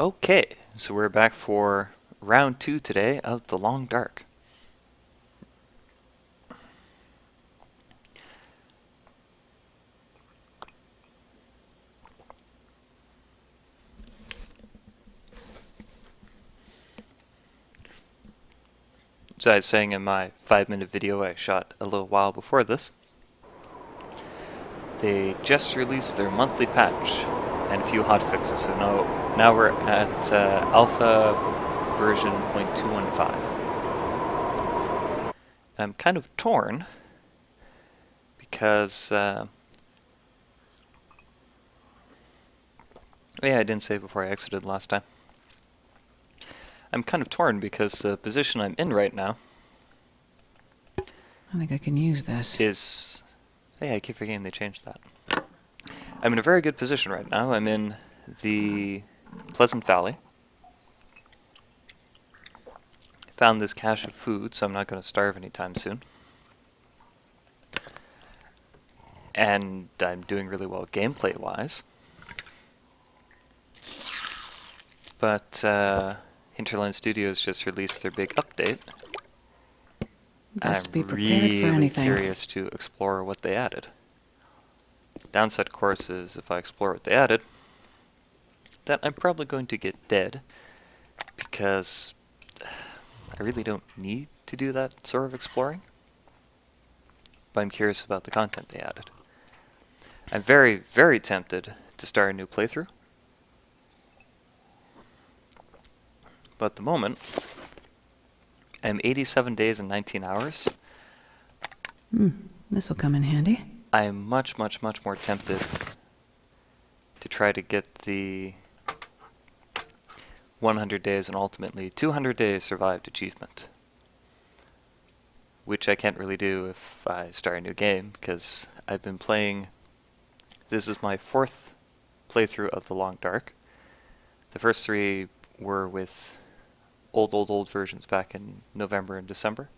Okay, so we're back for round 2 today of The Long Dark. As I was saying in my 5-minute video I shot a little while before this, they just released their monthly patch and a few hotfixes, so now we're at alpha version 0.215. I'm kind of torn because, yeah, I didn't say before I exited last time. I'm kind of torn because the position I'm in right now I think I can use this. is... Hey, I keep forgetting they changed that. I'm in a very good position right now. I'm in the Pleasant Valley. Found this cache of food, so I'm not going to starve anytime soon. And I'm doing really well gameplay-wise. But Hinterland Studios just released their big update. Best I'm be prepared for really anything. curious to explore what they added. Downside, of course, is if I explore what they added, then I'm probably going to get dead, because I really don't need to do that sort of exploring. But I'm curious about the content they added. I'm very, very tempted to start a new playthrough. But at the moment, I'm 87 days and 19 hours. This'll come in handy. I am much, much, much more tempted to try to get the 100 days and ultimately 200 days survived achievement. Which I can't really do if I start a new game, because I've been playing... This is my 4th playthrough of The Long Dark. The first 3 were with old versions back in November and December.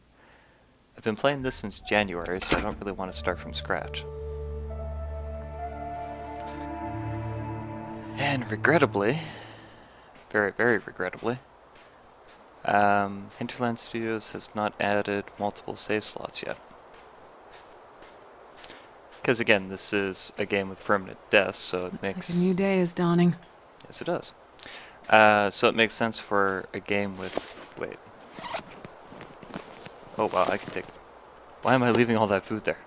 I've been playing this since January, so I don't really want to start from scratch. And regrettably, very, very regrettably, Hinterland Studios has not added multiple save slots yet. Because again, this is a game with permanent death, so it Looks makes... like a new day is dawning. Yes, it does. So it makes sense for a game with... Wait. Oh wow, I can take... Why am I leaving all that food there?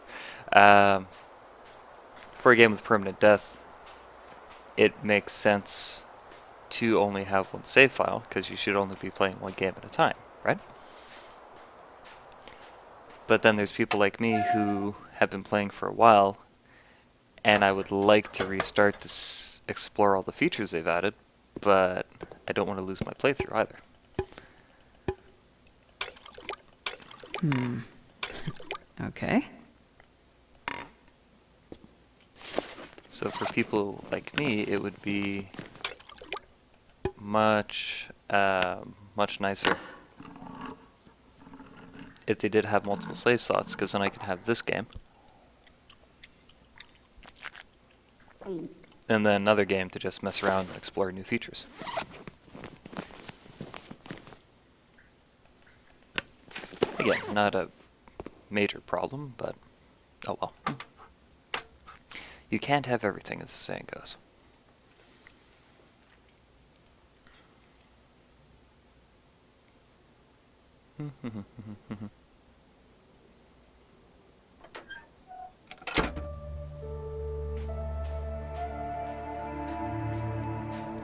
For a game with permanent death, it makes sense to only have one save file, because you should only be playing one game at a time, right? But then there's people like me who have been playing for a while, and I would like to restart to explore all the features they've added, but I don't want to lose my playthrough either. Okay. So for people like me, it would be much, much nicer if they did have multiple save slots, because then I can have this game, and then another game to just mess around and explore new features. Again, not a major problem, but oh well. You can't have everything, as the saying goes.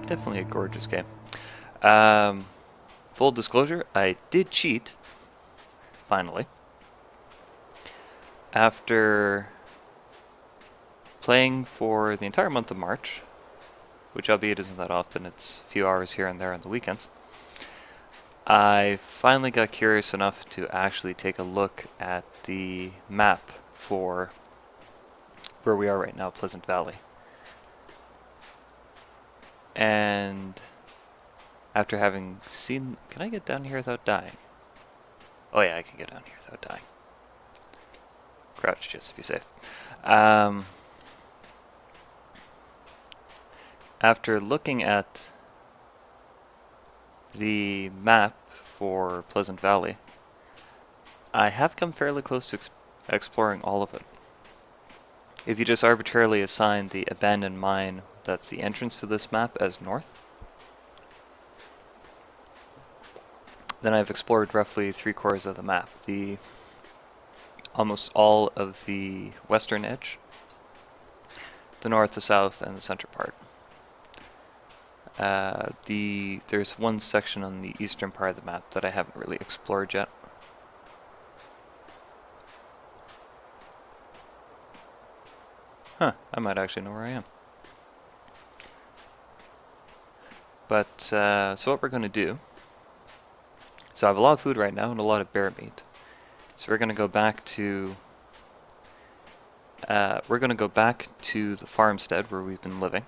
Definitely a gorgeous game. Full disclosure, I did cheat, finally. After playing for the entire month of March, which albeit isn't that often, it's a few hours here and there on the weekends, I finally got curious enough to actually take a look at the map for where we are right now, Pleasant Valley. And after having seen... Can I get down here without dying? Oh yeah, I can get down here without dying. Crouch just to be safe. After looking at the map for Pleasant Valley, I have come fairly close to exploring all of it. If you just arbitrarily assign the abandoned mine that's the entrance to this map as north, then I've explored roughly 3/4 of the map. Almost all of the western edge, the north, the south, and the center part. There's one section on the eastern part of the map that I haven't really explored yet. Huh, I might actually know where I am. But, so what we're going to do, so I have a lot of food right now and a lot of bear meat. So we're going to go back to, the farmstead where we've been living.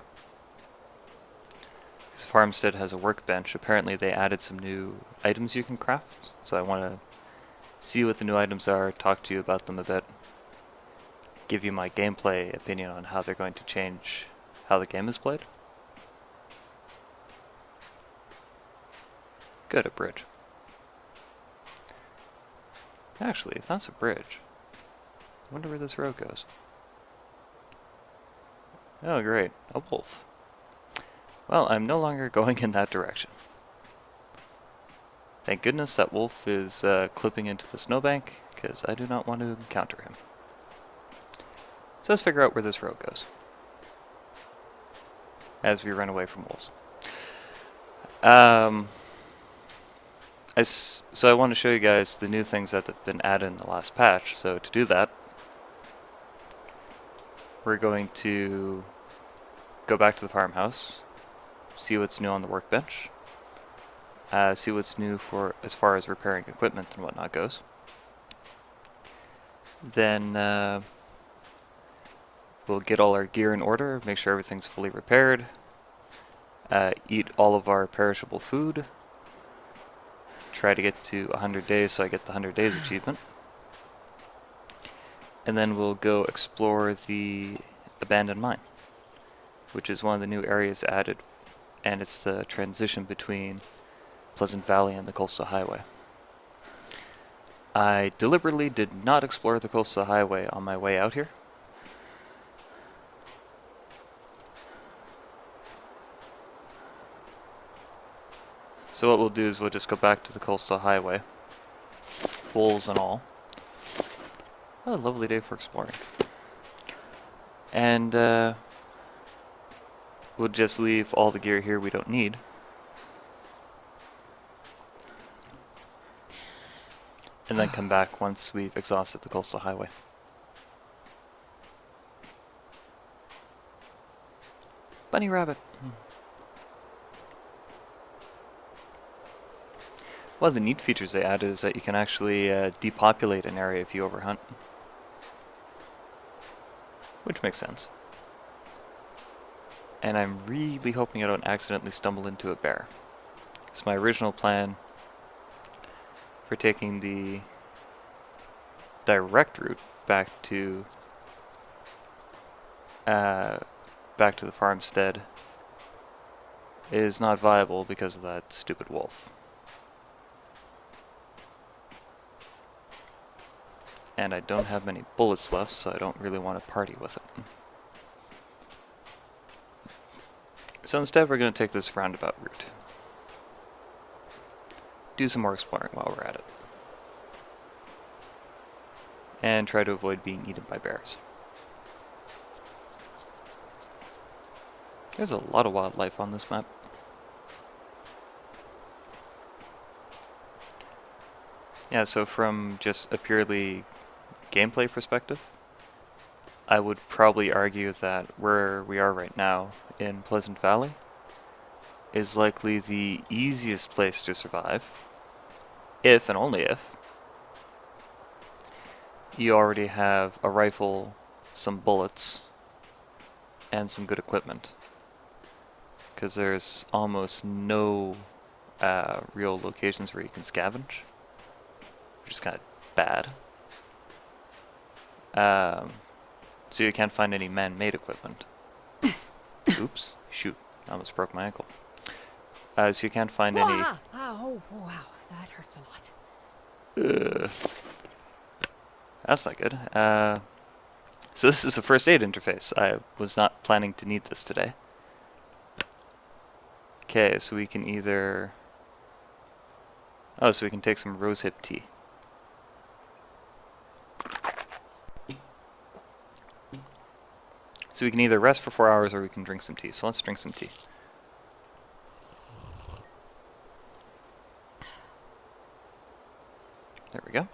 This farmstead has a workbench. Apparently they added some new items you can craft, so I want to see what the new items are, talk to you about them a bit, give you my gameplay opinion on how they're going to change how the game is played. Good, a bridge. Actually, if that's a bridge, I wonder where this road goes. Oh great, a wolf. Well, I'm no longer going in that direction. Thank goodness that wolf is clipping into the snowbank, because I do not want to encounter him. So let's figure out where this road goes as we run away from wolves. So I want to show you guys the new things that have been added in the last patch. So to do that, we're going to go back to the farmhouse, see what's new on the workbench, see what's new for as far as repairing equipment and whatnot goes. Then we'll get all our gear in order, make sure everything's fully repaired, eat all of our perishable food, try to get to 100 days so I get the 100 days achievement. And then we'll go explore the abandoned mine, which is one of the new areas added, and it's the transition between Pleasant Valley and the coastal highway. I deliberately did not explore the coastal highway on my way out here. So what we'll do is we'll just go back to the coastal highway, wolves and all. What a lovely day for exploring. And we'll just leave all the gear here we don't need. And then come back once we've exhausted the coastal highway. Bunny rabbit. One of the neat features they added is that you can actually depopulate an area if you overhunt. Which makes sense. And I'm really hoping I don't accidentally stumble into a bear. It's my original plan for taking the direct route back to the farmstead is not viable because of that stupid wolf. And I don't have many bullets left, so I don't really want to party with it. So instead we're going to take this roundabout route. Do some more exploring while we're at it. And try to avoid being eaten by bears. There's a lot of wildlife on this map. Yeah, so from just a purely gameplay perspective, I would probably argue that where we are right now in Pleasant Valley is likely the easiest place to survive, if and only if you already have a rifle, some bullets, and some good equipment. Because there's almost no real locations where you can scavenge, which is kind of bad. So you can't find any man-made equipment. Oops, shoot, I almost broke my ankle. So you can't find any... Oh, wow, that hurts a lot. That's not good. So this is a first aid interface. I was not planning to need this today. Okay, so we can either... Oh, so we can take some rosehip tea. So we can either rest for 4 hours or we can drink some tea. So let's drink some tea. There we go.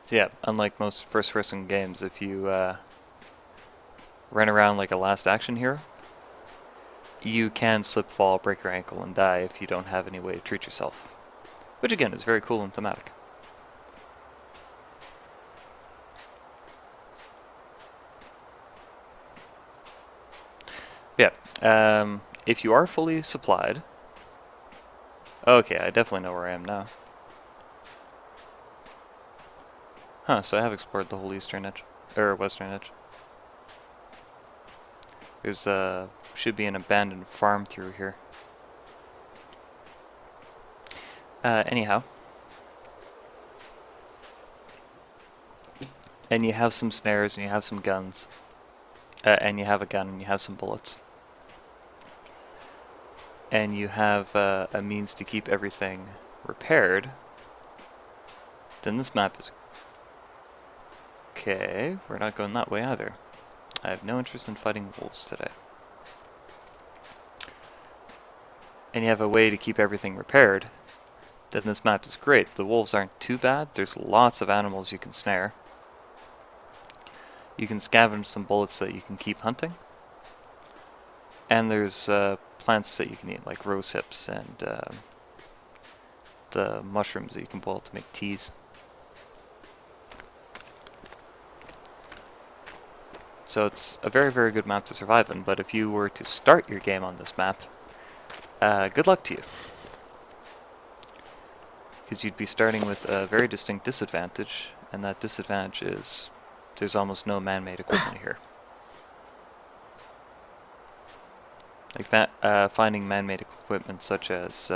So yeah, unlike most first-person games, if you run around like a last action hero, you can slip, fall, break your ankle, and die if you don't have any way to treat yourself. Which again is very cool and thematic. Yeah, if you are fully supplied... Okay, I definitely know where I am now. Huh, so I have explored the whole eastern edge, or western edge. There's should be an abandoned farm through here. Anyhow. And you have some snares and you have some guns. And you have a gun and you have some bullets. And you have a means to keep everything repaired. Then this map is... Okay, we're not going that way either. I have no interest in fighting wolves today. And you have a way to keep everything repaired. Then this map is great. The wolves aren't too bad. There's lots of animals you can snare. You can scavenge some bullets that you can keep hunting. And there's plants that you can eat, like rose hips and the mushrooms that you can boil to make teas. So it's a very, very good map to survive in, but if you were to start your game on this map, good luck to you. Because you'd be starting with a very distinct disadvantage, and that disadvantage is there's almost no man-made equipment here. Like finding man-made equipment such as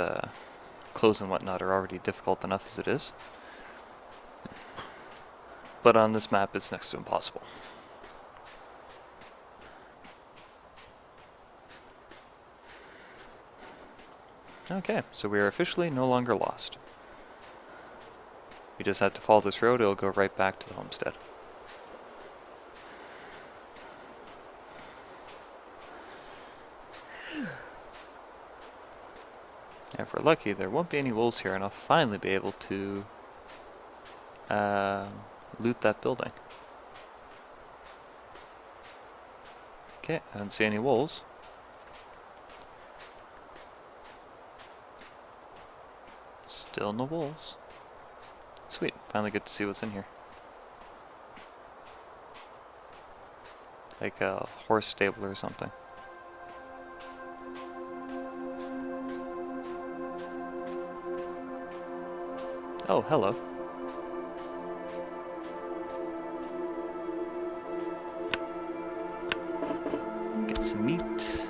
clothes and whatnot are already difficult enough as it is. But on this map it's next to impossible. Okay, so we are officially no longer lost. We just have to follow this road, it'll go right back to the homestead. If we're lucky, there won't be any wolves here, and I'll finally be able to loot that building. Okay, I don't see any wolves. Still no wolves. Sweet, finally get to see what's in here. Like a horse stable or something. Oh, hello. Get some meat.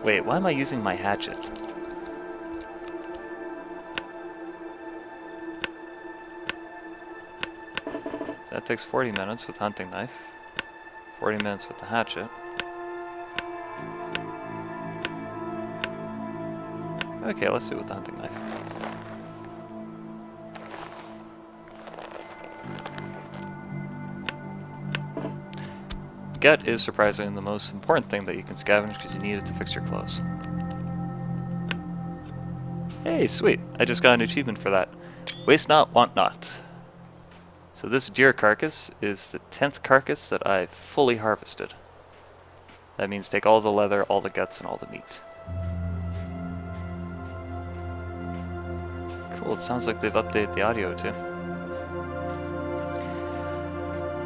Wait, why am I using my hatchet? So that takes 40 minutes with hunting knife. 40 minutes with the hatchet. Okay, let's do it with the hunting knife. Gut is surprisingly the most important thing that you can scavenge because you need it to fix your clothes. Hey, sweet! I just got an achievement for that. Waste not, want not. So this deer carcass is the 10th carcass that I've fully harvested. That means take all the leather, all the guts, and all the meat. Cool, it sounds like they've updated the audio too.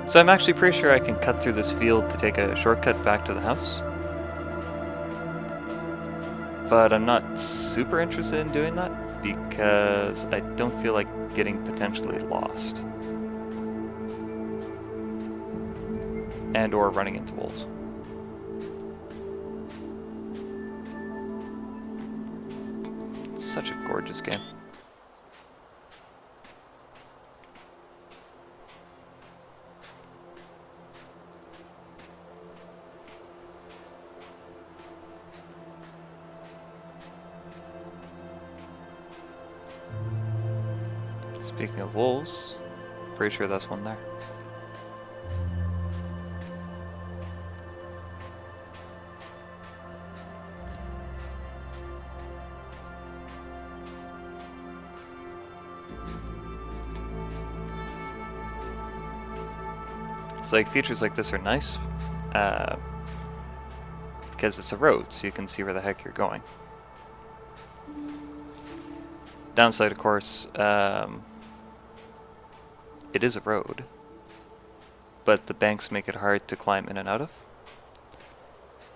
So I'm actually pretty sure I can cut through this field to take a shortcut back to the house. But I'm not super interested in doing that because I don't feel like getting potentially lost. And or running into wolves. such a gorgeous game. Speaking of wolves, pretty sure that's one there. So like features like this are nice because it's a road, so you can see where the heck you're going. Downside, of course, it is a road, but the banks make it hard to climb in and out of.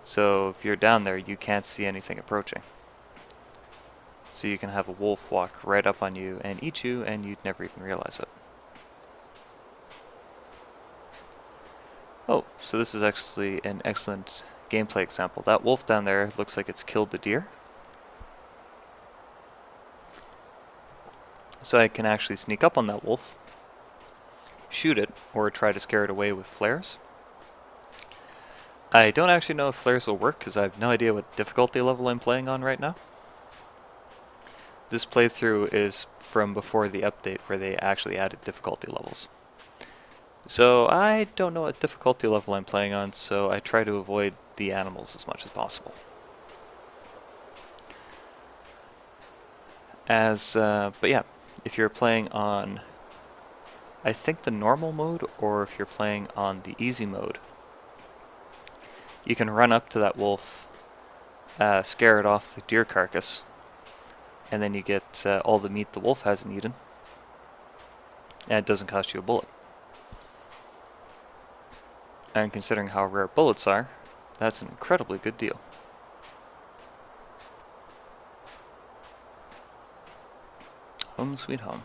So if you're down there, you can't see anything approaching. So you can have a wolf walk right up on you and eat you, and you'd never even realize it. Oh, so this is actually an excellent gameplay example. That wolf down there looks like it's killed the deer. So I can actually sneak up on that wolf, shoot it, or try to scare it away with flares. I don't actually know if flares will work because I have no idea what difficulty level I'm playing on right now. This playthrough is from before the update where they actually added difficulty levels. So I don't know what difficulty level I'm playing on, so I try to avoid the animals as much as possible. But yeah, if you're playing on, I think the normal mode, or if you're playing on the easy mode, you can run up to that wolf, scare it off the deer carcass, and then you get all the meat the wolf hasn't eaten, and it doesn't cost you a bullet. And considering how rare bullets are, that's an incredibly good deal. Home sweet home.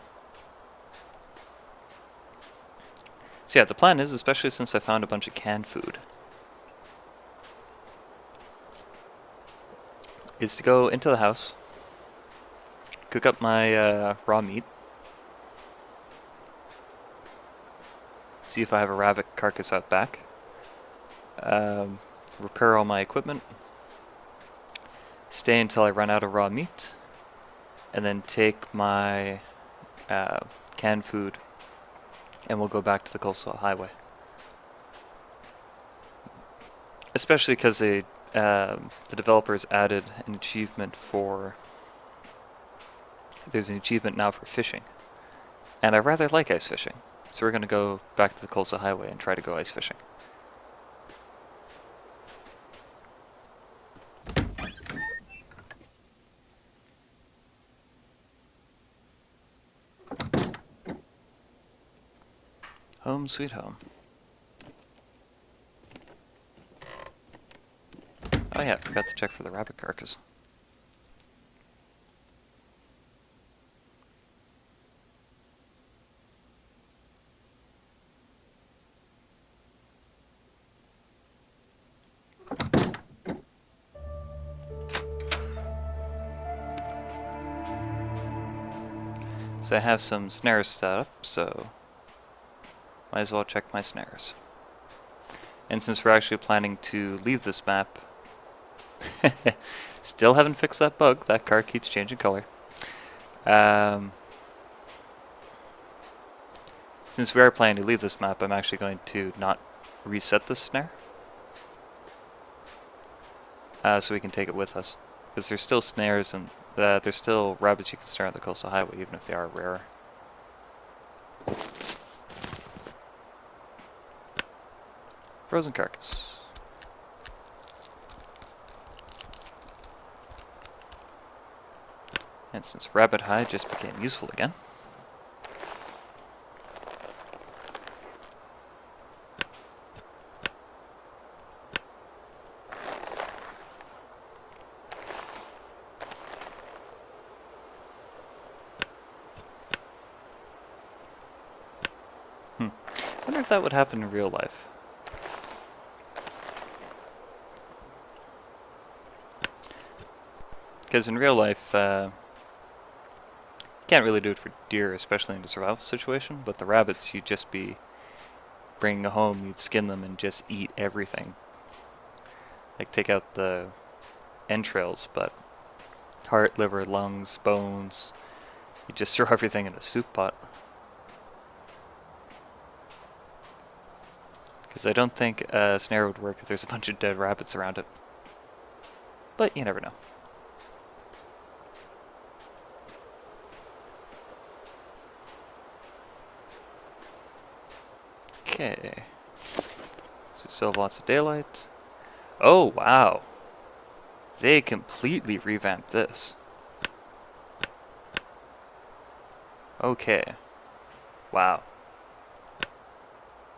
So yeah, the plan is, especially since I found a bunch of canned food, is to go into the house, cook up my raw meat, see if I have a rabbit carcass out back, repair all my equipment, stay until I run out of raw meat, and then take my canned food and we'll go back to the coastal highway. Especially because the developers added an achievement for, there's an achievement now for fishing. And I rather like ice fishing. So we're going to go back to the coastal highway and try to go ice fishing. Home sweet home. Oh yeah, I forgot to check for the rabbit carcass. So I have some snares set up, so might as well check my snares. And since we're actually planning to leave this map, still haven't fixed that bug, that car keeps changing color. Since we are planning to leave this map, I'm actually going to not reset this snare. So we can take it with us. Because there's still snares and there's still rabbits you can snare on the coastal highway, even if they are rarer. Frozen carcass. And since rabbit hide just became useful again, I wonder if that would happen in real life. Because in real life, can't really do it for deer, especially in a survival situation, but the rabbits, you'd just be bringing home, you'd skin them and just eat everything. Like take out the entrails, but heart, liver, lungs, bones, you just throw everything in a soup pot. Because I don't think a snare would work if there's a bunch of dead rabbits around it. But you never know. Okay. So we still have lots of daylight. Oh, wow. They completely revamped this. Okay. Wow.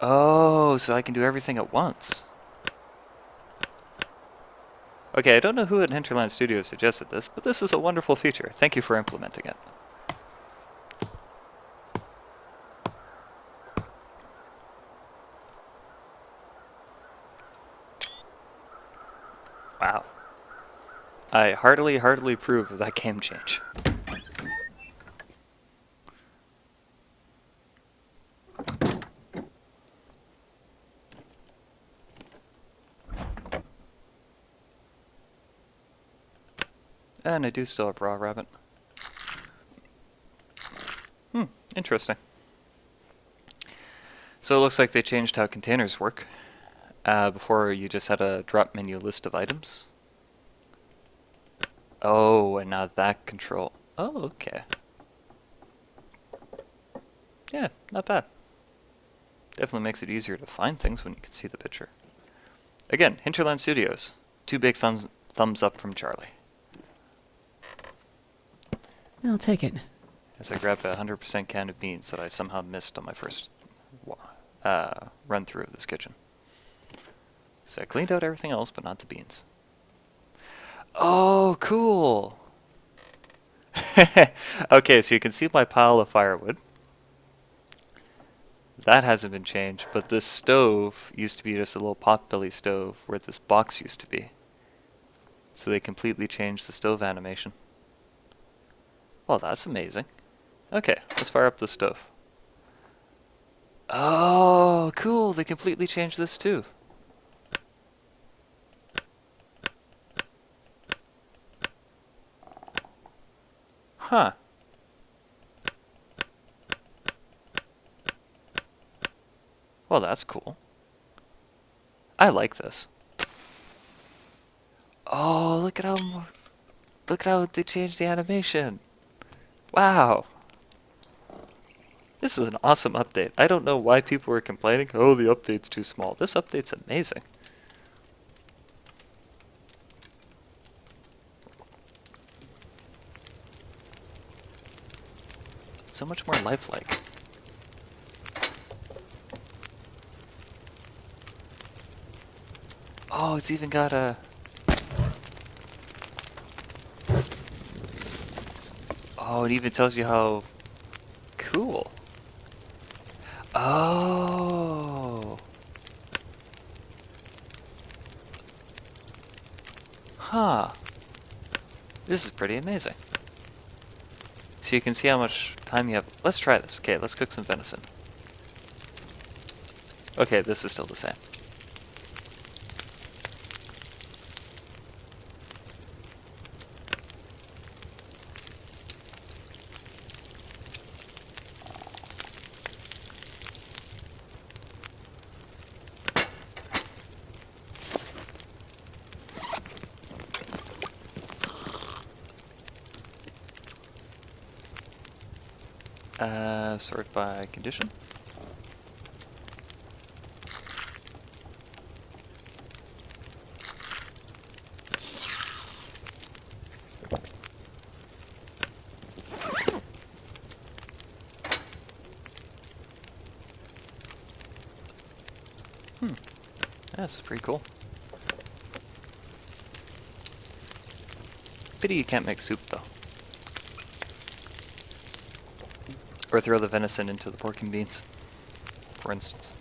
Oh, so I can do everything at once. Okay, I don't know who at Hinterland Studios suggested this, but this is a wonderful feature. Thank you for implementing it. Wow. I heartily approve of that game change. And I do still have raw rabbit. Interesting. So it looks like they changed how containers work. Before you just had a drop menu list of items. Oh, and now that control. Oh, okay. Yeah, not bad. Definitely makes it easier to find things when you can see the picture. Again, Hinterland Studios. 2 big thumbs up from Charlie. I'll take it. As I grab a 100% can of beans that I somehow missed on my first run through of this kitchen. So I cleaned out everything else, but not the beans. Oh, cool! Okay, so you can see my pile of firewood. That hasn't been changed, but this stove used to be just a little potbelly stove where this box used to be. So they completely changed the stove animation. Well, that's amazing. Okay, let's fire up the stove. Oh, cool! They completely changed this too. Huh. Well, that's cool. I like this. Oh, look at how they changed the animation. Wow. This is an awesome update. I don't know why people were complaining, oh, the update's too small. This update's amazing. So much more lifelike. Oh, it's even got a... Oh, it even tells you how cool. Oh. Huh. This is pretty amazing. So you can see how much time you have. Let's try this. Okay, let's cook some venison. Okay, this is still the same. Sort by condition. That's pretty cool. Pity you can't make soup though. Or throw the venison into the pork and beans, for instance.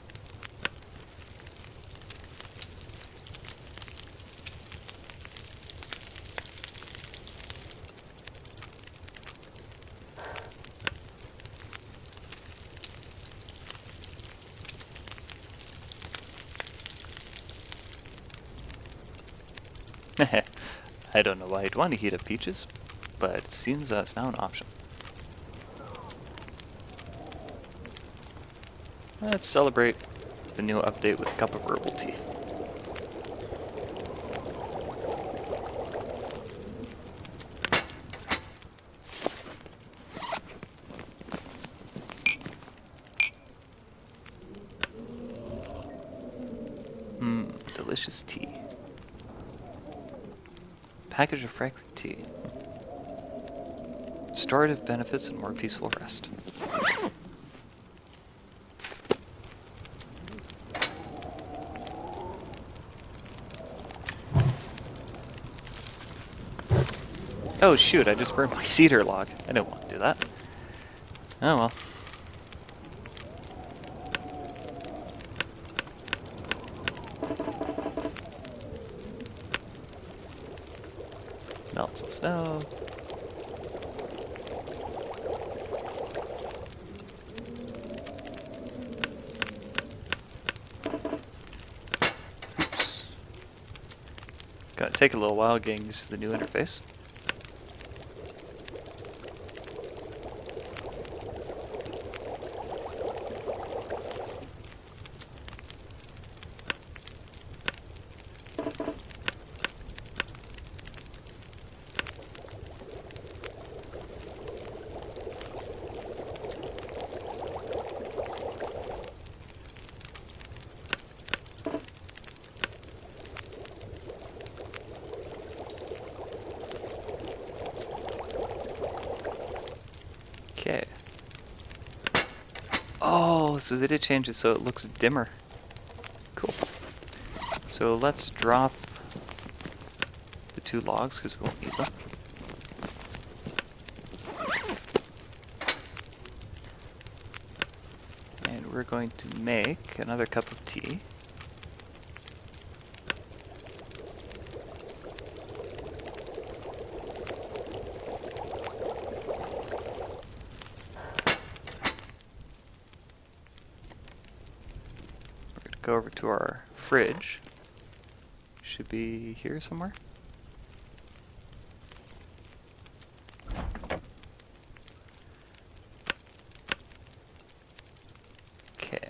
I don't know why you'd want to heat up peaches, but it seems that's now an option. Let's celebrate the new update with a cup of herbal tea. Delicious tea. Package of fragrant tea. Restorative benefits and more peaceful rest. Oh shoot, I just burned my cedar log. I didn't want to do that. Oh well. Melt some snow. Oops. Gonna take a little while getting used to the new interface. Okay. Oh, so they did change it so it looks dimmer. Cool. So let's drop the 2 logs because we won't need them. And we're going to make another cup of tea. Go over to our fridge. Should be here somewhere. Okay.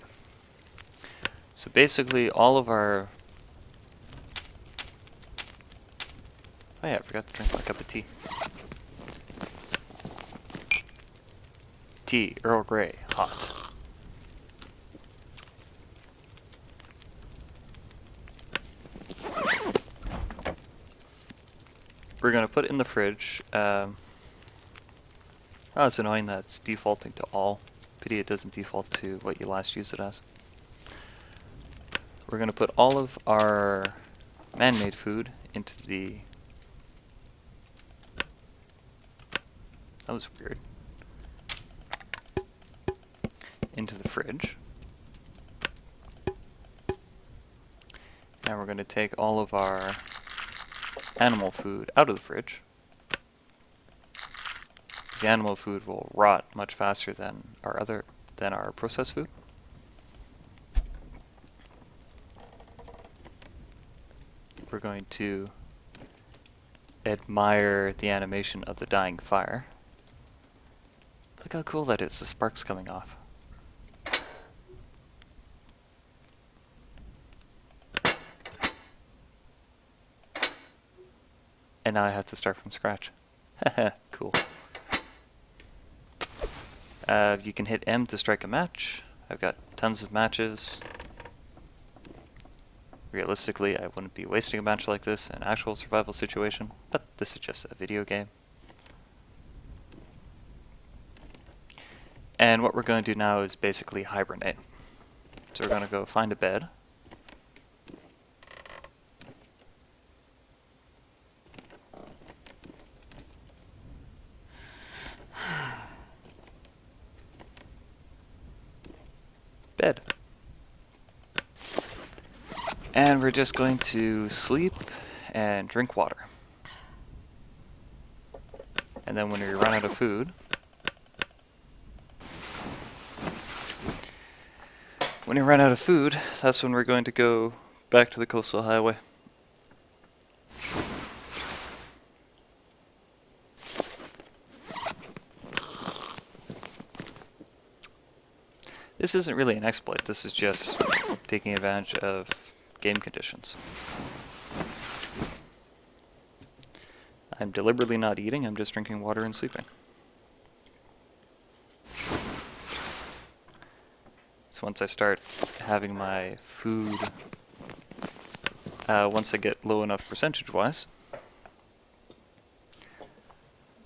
So basically all of our... Oh yeah, I forgot to drink my cup of tea. Tea, Earl Grey, hot. We're going to put it in the fridge. Oh, it's annoying that it's defaulting to all. Pity it doesn't default to what you last used it as. We're going to put all of our man-made food into the... That was weird. Into the fridge. And we're going to take all of our animal food out of the fridge. The animal food will rot much faster than our processed food. We're going to admire the animation of the dying fire. Look how cool that is, the sparks coming off. And now I have to start from scratch. Cool. You can hit M to strike a match. I've got tons of matches. Realistically, I wouldn't be wasting a match like this in an actual survival situation, but this is just a video game. And what we're going to do now is basically hibernate. So we're going to go find a bed. Bed. And we're just going to sleep and drink water. And then when we run out of food, that's when we're going to go back to the coastal highway. This isn't really an exploit, this is just taking advantage of game conditions. I'm deliberately not eating, I'm just drinking water and sleeping. So once I start having my food, once I get low enough percentage-wise,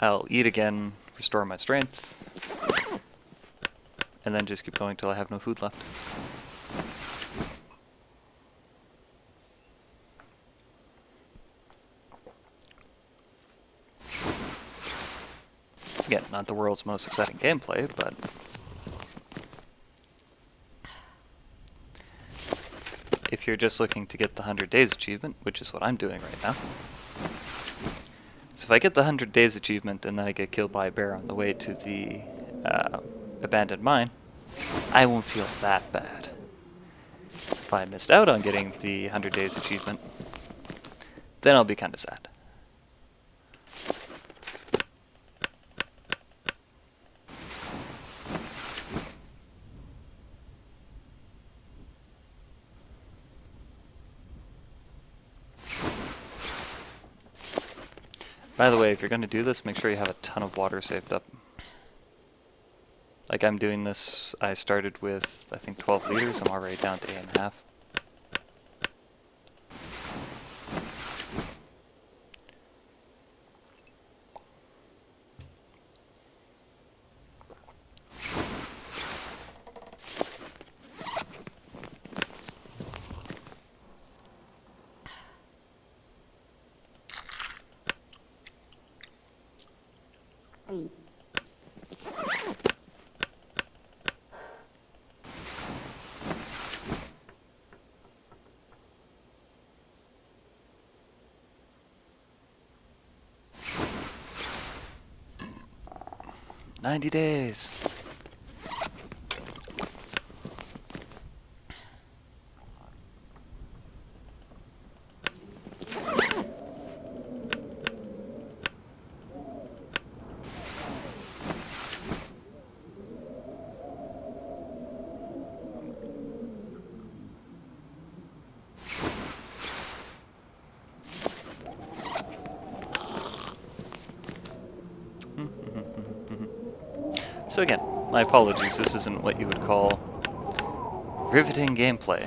I'll eat again, restore my strength, and then just keep going till I have no food left. Again, not the world's most exciting gameplay, but if you're just looking to get the 100 Days achievement, which is what I'm doing right now. So if I get the 100 Days achievement and then I get killed by a bear on the way to the abandoned mine, I won't feel that bad. If I missed out on getting the 100 Days achievement, then I'll be kind of sad. By the way, if you're going to do this, make sure you have a ton of water saved up. Like I'm doing this, I started with, I think 12 liters, I'm already down to 8.5. "90 days. So again, my apologies, this isn't what you would call riveting gameplay.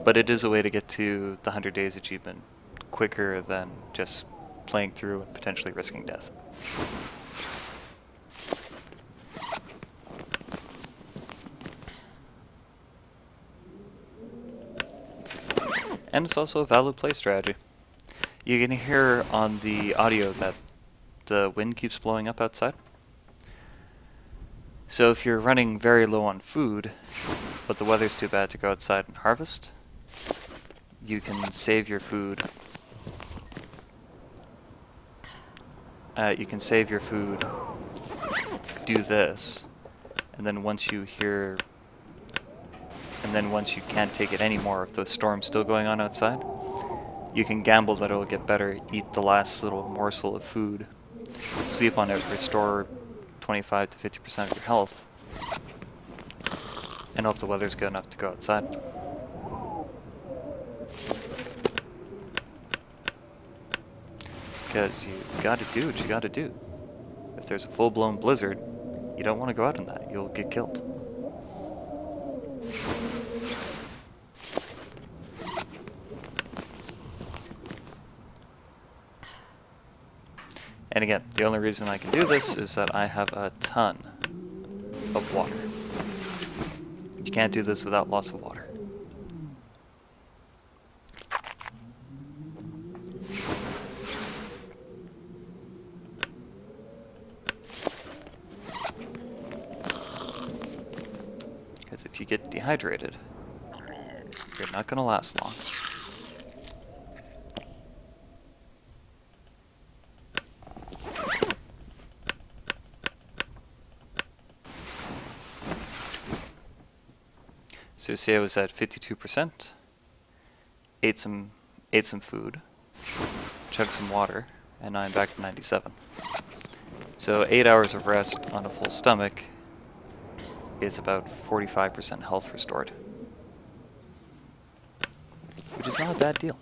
But it is a way to get to the 100 Days achievement quicker than just playing through and potentially risking death. And it's also a valid play strategy. You can hear on the audio that the wind keeps blowing up outside. So if you're running very low on food, but the weather's too bad to go outside and harvest, you can save your food. You can save your food, do this, and then once you can't take it anymore, if the storm's still going on outside, you can gamble that it'll get better, eat the last little morsel of food, sleep on it, restore 25 to 50% of your health, and hope the weather's good enough to go outside. Because you gotta do what you gotta do. If there's a full-blown blizzard, you don't want to go out in that, you'll get killed. And again, the only reason I can do this is that I have a ton of water. You can't do this without lots of water. Because if you get dehydrated, you're not going to last long. So you see I was at 52%, ate some food, chugged some water, and now I'm back to 97. So 8 hours of rest on a full stomach is about 45% health restored, which is not a bad deal.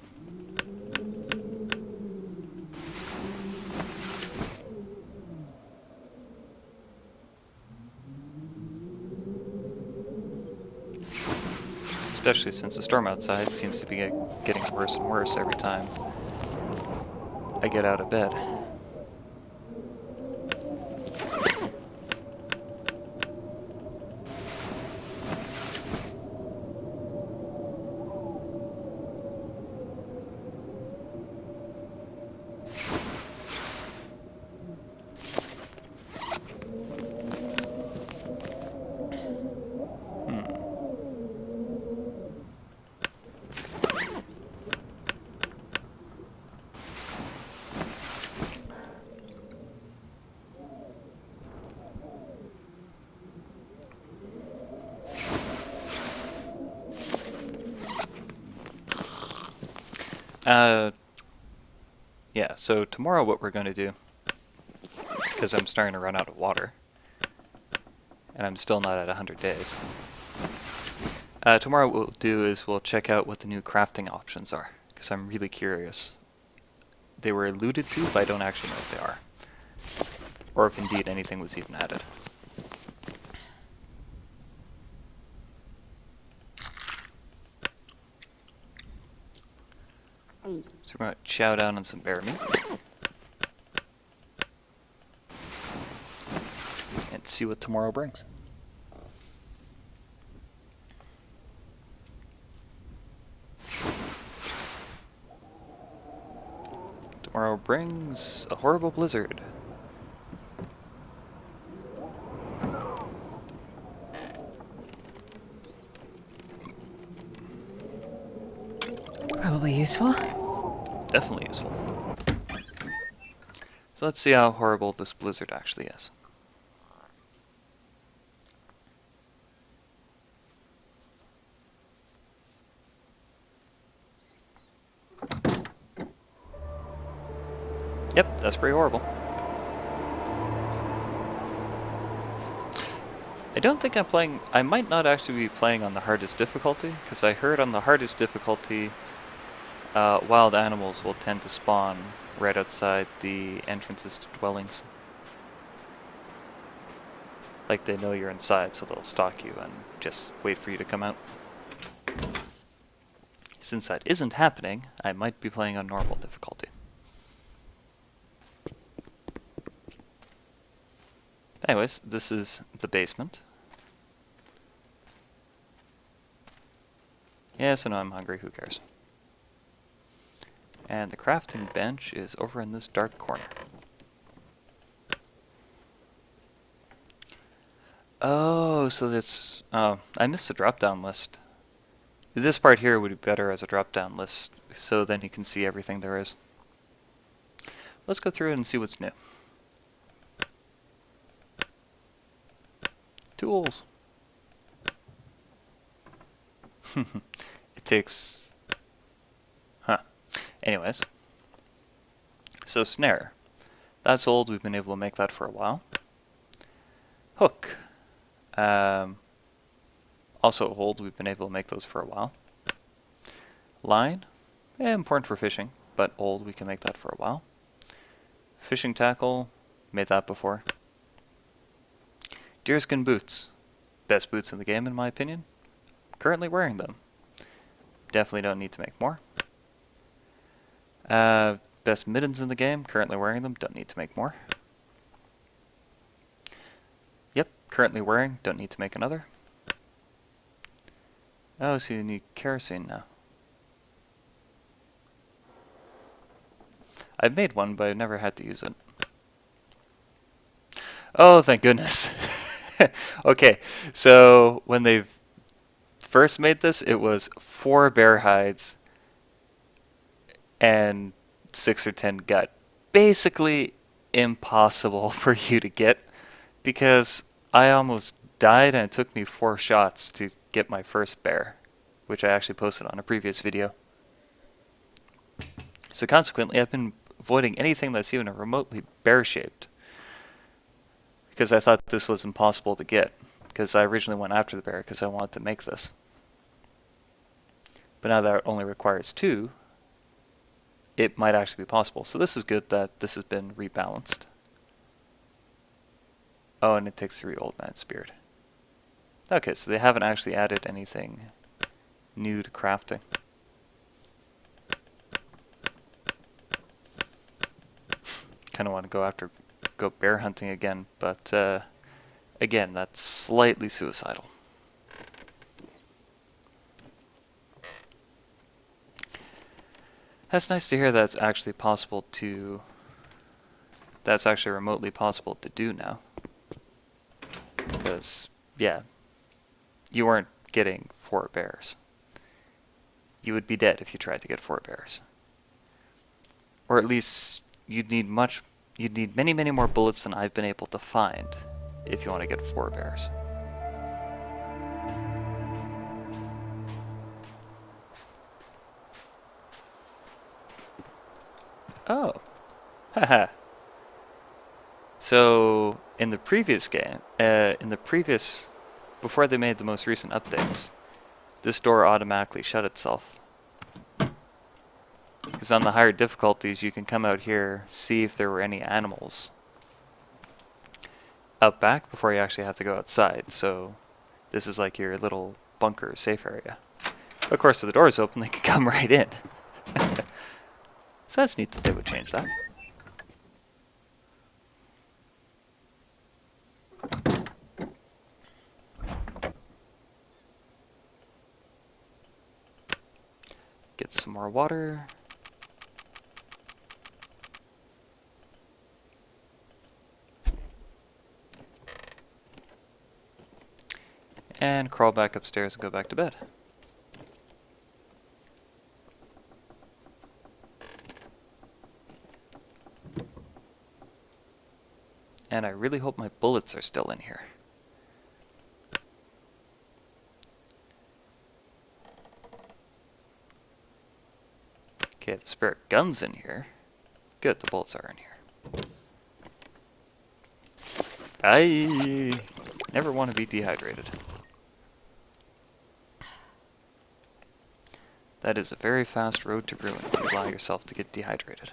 Especially since the storm outside seems to be getting worse and worse every time I get out of bed. Yeah, so tomorrow what we're going to do, because I'm starting to run out of water, and I'm still not at 100 days. Tomorrow what we'll do is we'll check out what the new crafting options are, because I'm really curious. They were alluded to, but I don't actually know what they are, or if indeed anything was even added. So we're going to chow down on some bear meat. And see what tomorrow brings. Tomorrow brings a horrible blizzard. Probably useful. Definitely useful. So let's see how horrible this blizzard actually is. Yep, that's pretty horrible. I don't think I'm playing, I might not actually be playing on the hardest difficulty, because I heard on the hardest difficulty, wild animals will tend to spawn right outside the entrances to dwellings. Like they know you're inside, so they'll stalk you and just wait for you to come out. Since that isn't happening, I might be playing on normal difficulty. Anyways, this is the basement. Yes, I know I'm hungry, who cares? And the crafting bench is over in this dark corner. Oh, so that's... Oh, I missed the drop-down list. This part here would be better as a drop-down list, so then you can see everything there is. Let's go through it and see what's new. Tools. It takes... Huh. Anyways. So snare. That's old, we've been able to make that for a while. Hook. Also old, we've been able to make those for a while. Line. Important for fishing, but old, we can make that for a while. Fishing tackle. Made that before. Deerskin boots. Best boots in the game in my opinion. Currently wearing them. Definitely don't need to make more. Best mittens in the game. Currently wearing them. Don't need to make more. Yep, currently wearing. Don't need to make another. Oh, so you need kerosene now. I've made one, but I've never had to use it. Oh, thank goodness. Okay, so when they first made this, it was 4 bear hides and 6 or 10 gut. Basically impossible for you to get, because I almost died and it took me 4 shots to get my first bear, which I actually posted on a previous video. So consequently, I've been avoiding anything that's even remotely bear-shaped, because I thought this was impossible to get. because I originally went after the bear because I wanted to make this. But now that it only requires 2, it might actually be possible. So this is good that this has been rebalanced. Oh, and it takes 3 old man's beard. Okay, so they haven't actually added anything new to crafting. Kind of want to go bear hunting again, but again, that's slightly suicidal. That's nice to hear that's actually possible to, that's actually remotely possible to do now. Because, yeah, you weren't getting 4 bears. You would be dead if you tried to get 4 bears. Or at least you'd need many, many more bullets than I've been able to find if you want to get 4 bears. Oh, haha. So in the previous game, before they made the most recent updates, this door automatically shut itself. Because on the higher difficulties, you can come out here, see if there were any animals out back before you actually have to go outside. So this is like your little bunker safe area. Of course, if the door is open, they can come right in. So that's neat that they would change that. Get some more water. And crawl back upstairs and go back to bed. And I really hope my bullets are still in here. Okay, the spare gun's in here. Good, the bullets are in here. I never want to be dehydrated. That is a very fast road to ruin if you allow yourself to get dehydrated.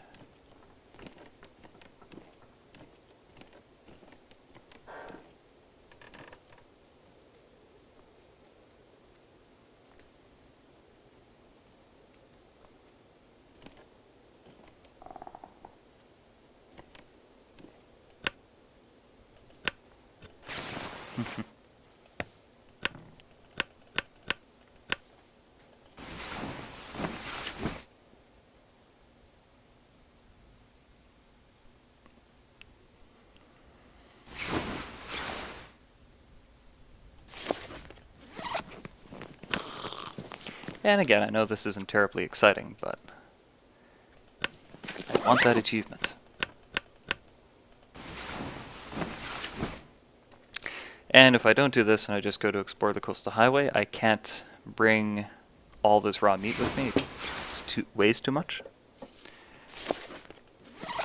And again, I know this isn't terribly exciting, but I want that achievement. And if I don't do this and I just go to explore the coastal highway, I can't bring all this raw meat with me. It weighs too much.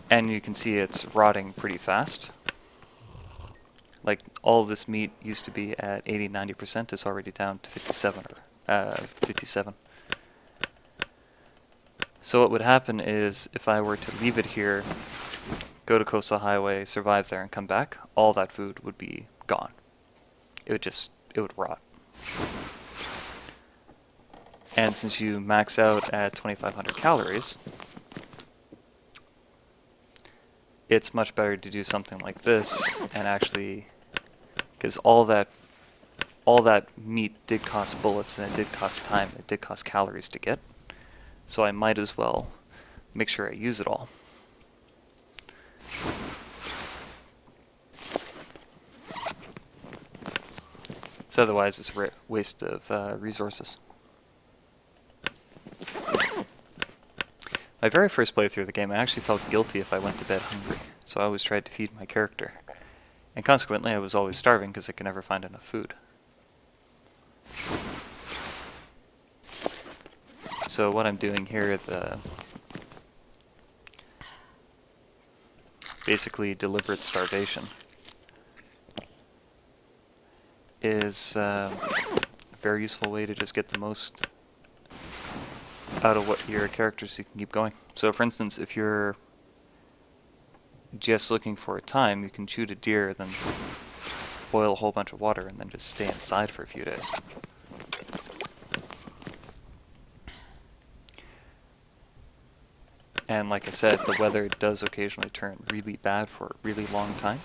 And you can see it's rotting pretty fast. Like, all this meat used to be at 80-90%, it's already down to 57. So what would happen is, if I were to leave it here, go to Coastal Highway, survive there, and come back, all that food would be gone. It would rot. And since you max out at 2,500 calories, it's much better to do something like this and actually, because all that meat did cost bullets and it did cost time, it did cost calories to get. So I might as well make sure I use it all. So otherwise it's a waste of resources. My very first playthrough of the game, I actually felt guilty if I went to bed hungry, so I always tried to feed my character. And consequently, I was always starving because I could never find enough food. So what I'm doing here, basically deliberate starvation, is a very useful way to just get the most out of what your character so you can keep going. So for instance, if you're just looking for a time, you can shoot a deer, then boil a whole bunch of water, and then just stay inside for a few days. And like I said, the weather does occasionally turn really bad for a really long time.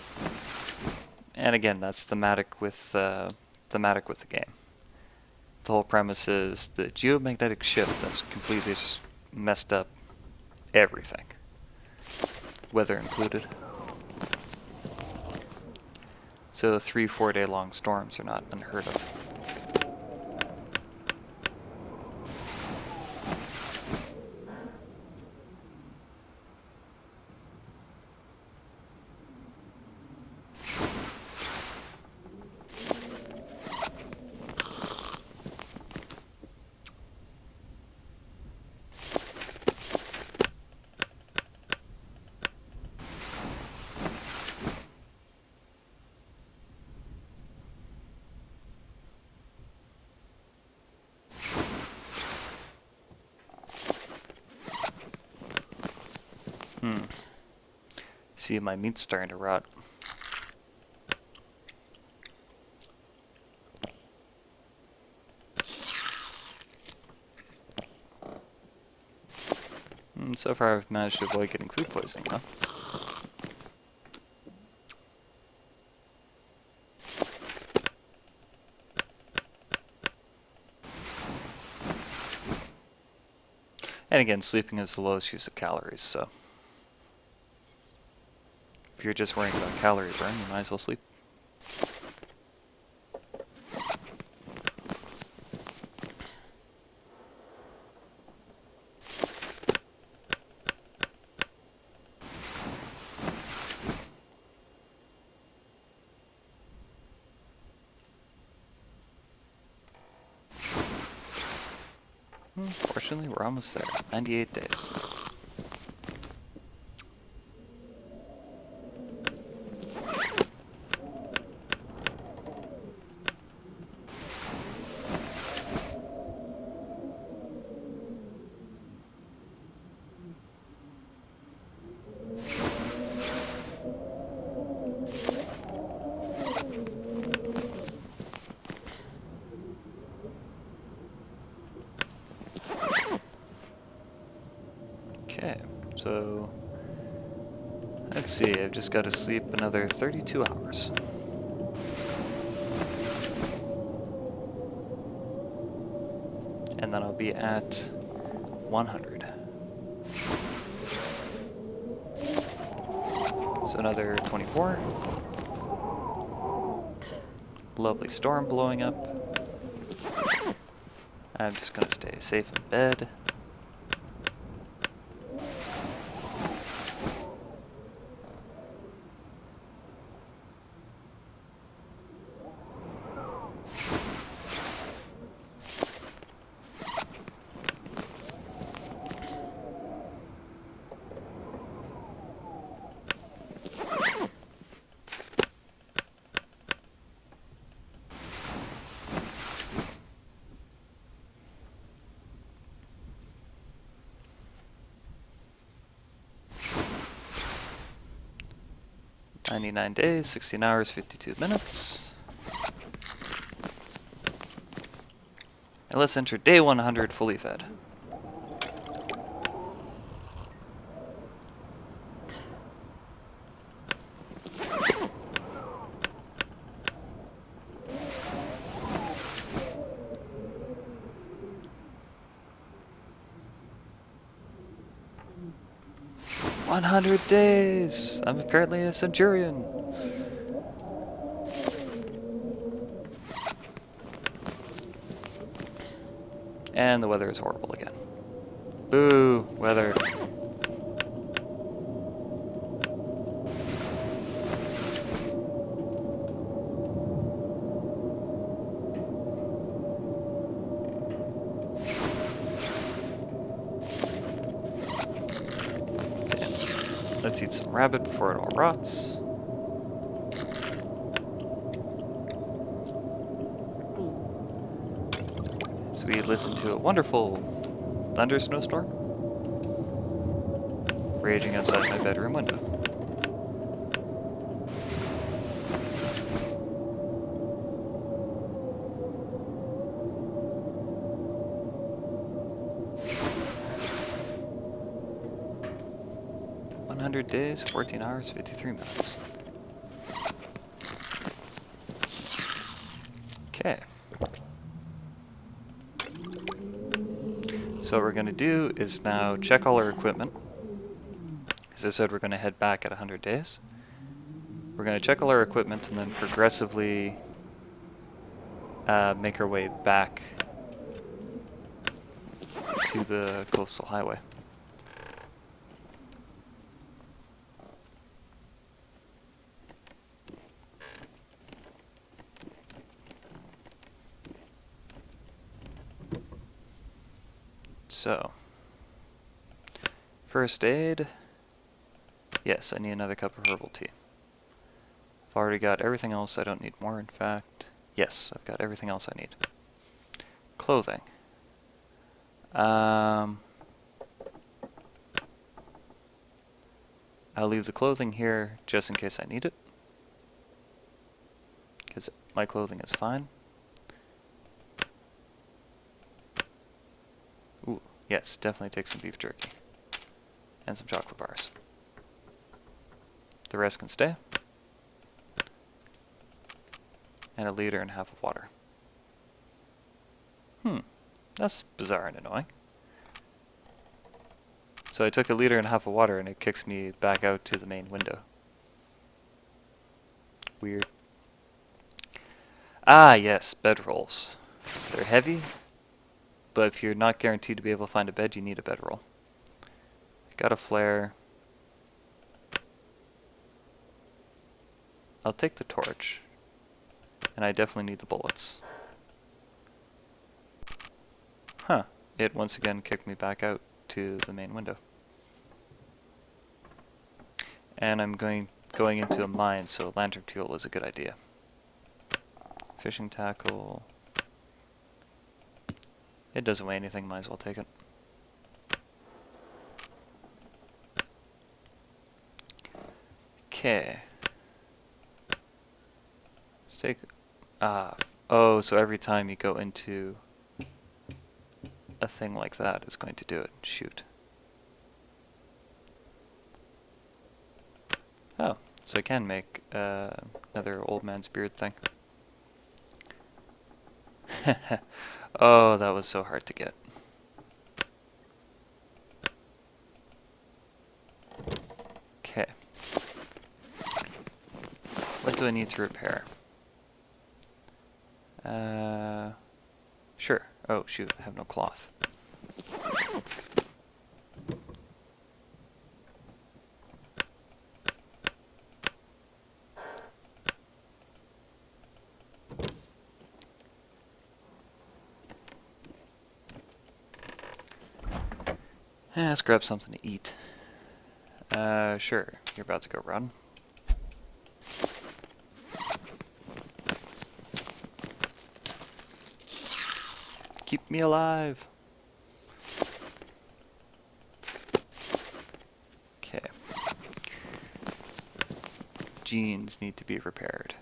And again, that's thematic with the game. The whole premise is the geomagnetic shift that's completely just messed up everything, weather included. So 3-4 day long storms are not unheard of. See, my meat's starting to rot. So far I've managed to avoid getting food poisoning, though. And again, sleeping is the lowest use of calories, so if you're just worrying about calorie burn, you might as well sleep. Fortunately, we're almost there. 98 days. Okay, so let's see, I've just got to sleep another 32 hours. And then I'll be at 100. So another 24. Lovely storm blowing up. I'm just gonna stay safe in bed. "99 days, 16 hours, 52 minutes. And let's enter day 100 fully fed. "100 days! I'm apparently a centurion." And the weather is horrible again. Boo, weather. Okay, let's eat some rabbit before it all rots. listen to a wonderful thunder snowstorm raging outside my bedroom window. Days, 14 hours, 53 minutes. Okay. So what we're going to do is now check all our equipment. As I said, we're going to head back at 100 days. We're going to check all our equipment and then progressively make our way back to the coastal highway. So, first aid. Yes, I need another cup of herbal tea. I've already got everything else. I don't need more, in fact. Yes, I've got everything else I need. Clothing. I'll leave the clothing here just in case I need it, because my clothing is fine. Ooh, yes, definitely take some beef jerky and some chocolate bars. The rest can stay. And 1.5 liters of water. That's bizarre and annoying. So I took 1.5 liters of water and it kicks me back out to the main window. Weird. Ah, yes, bedrolls. They're heavy, but if you're not guaranteed to be able to find a bed, you need a bedroll. Got a flare. I'll take the torch. And I definitely need the bullets. Huh. It once again kicked me back out to the main window. And I'm going into a mine, so lantern fuel is a good idea. Fishing tackle. It doesn't weigh anything, might as well take it. Okay. Let's take... oh, so every time you go into a thing like that, it's going to do it. Shoot. Oh, so I can make another old man's beard thing. Oh, that was so hard to get. Okay. What do I need to repair? Sure. Oh, shoot, I have no cloth. Let's grab something to eat. Sure. You're about to go run. Keep me alive. Okay. Jeans need to be repaired.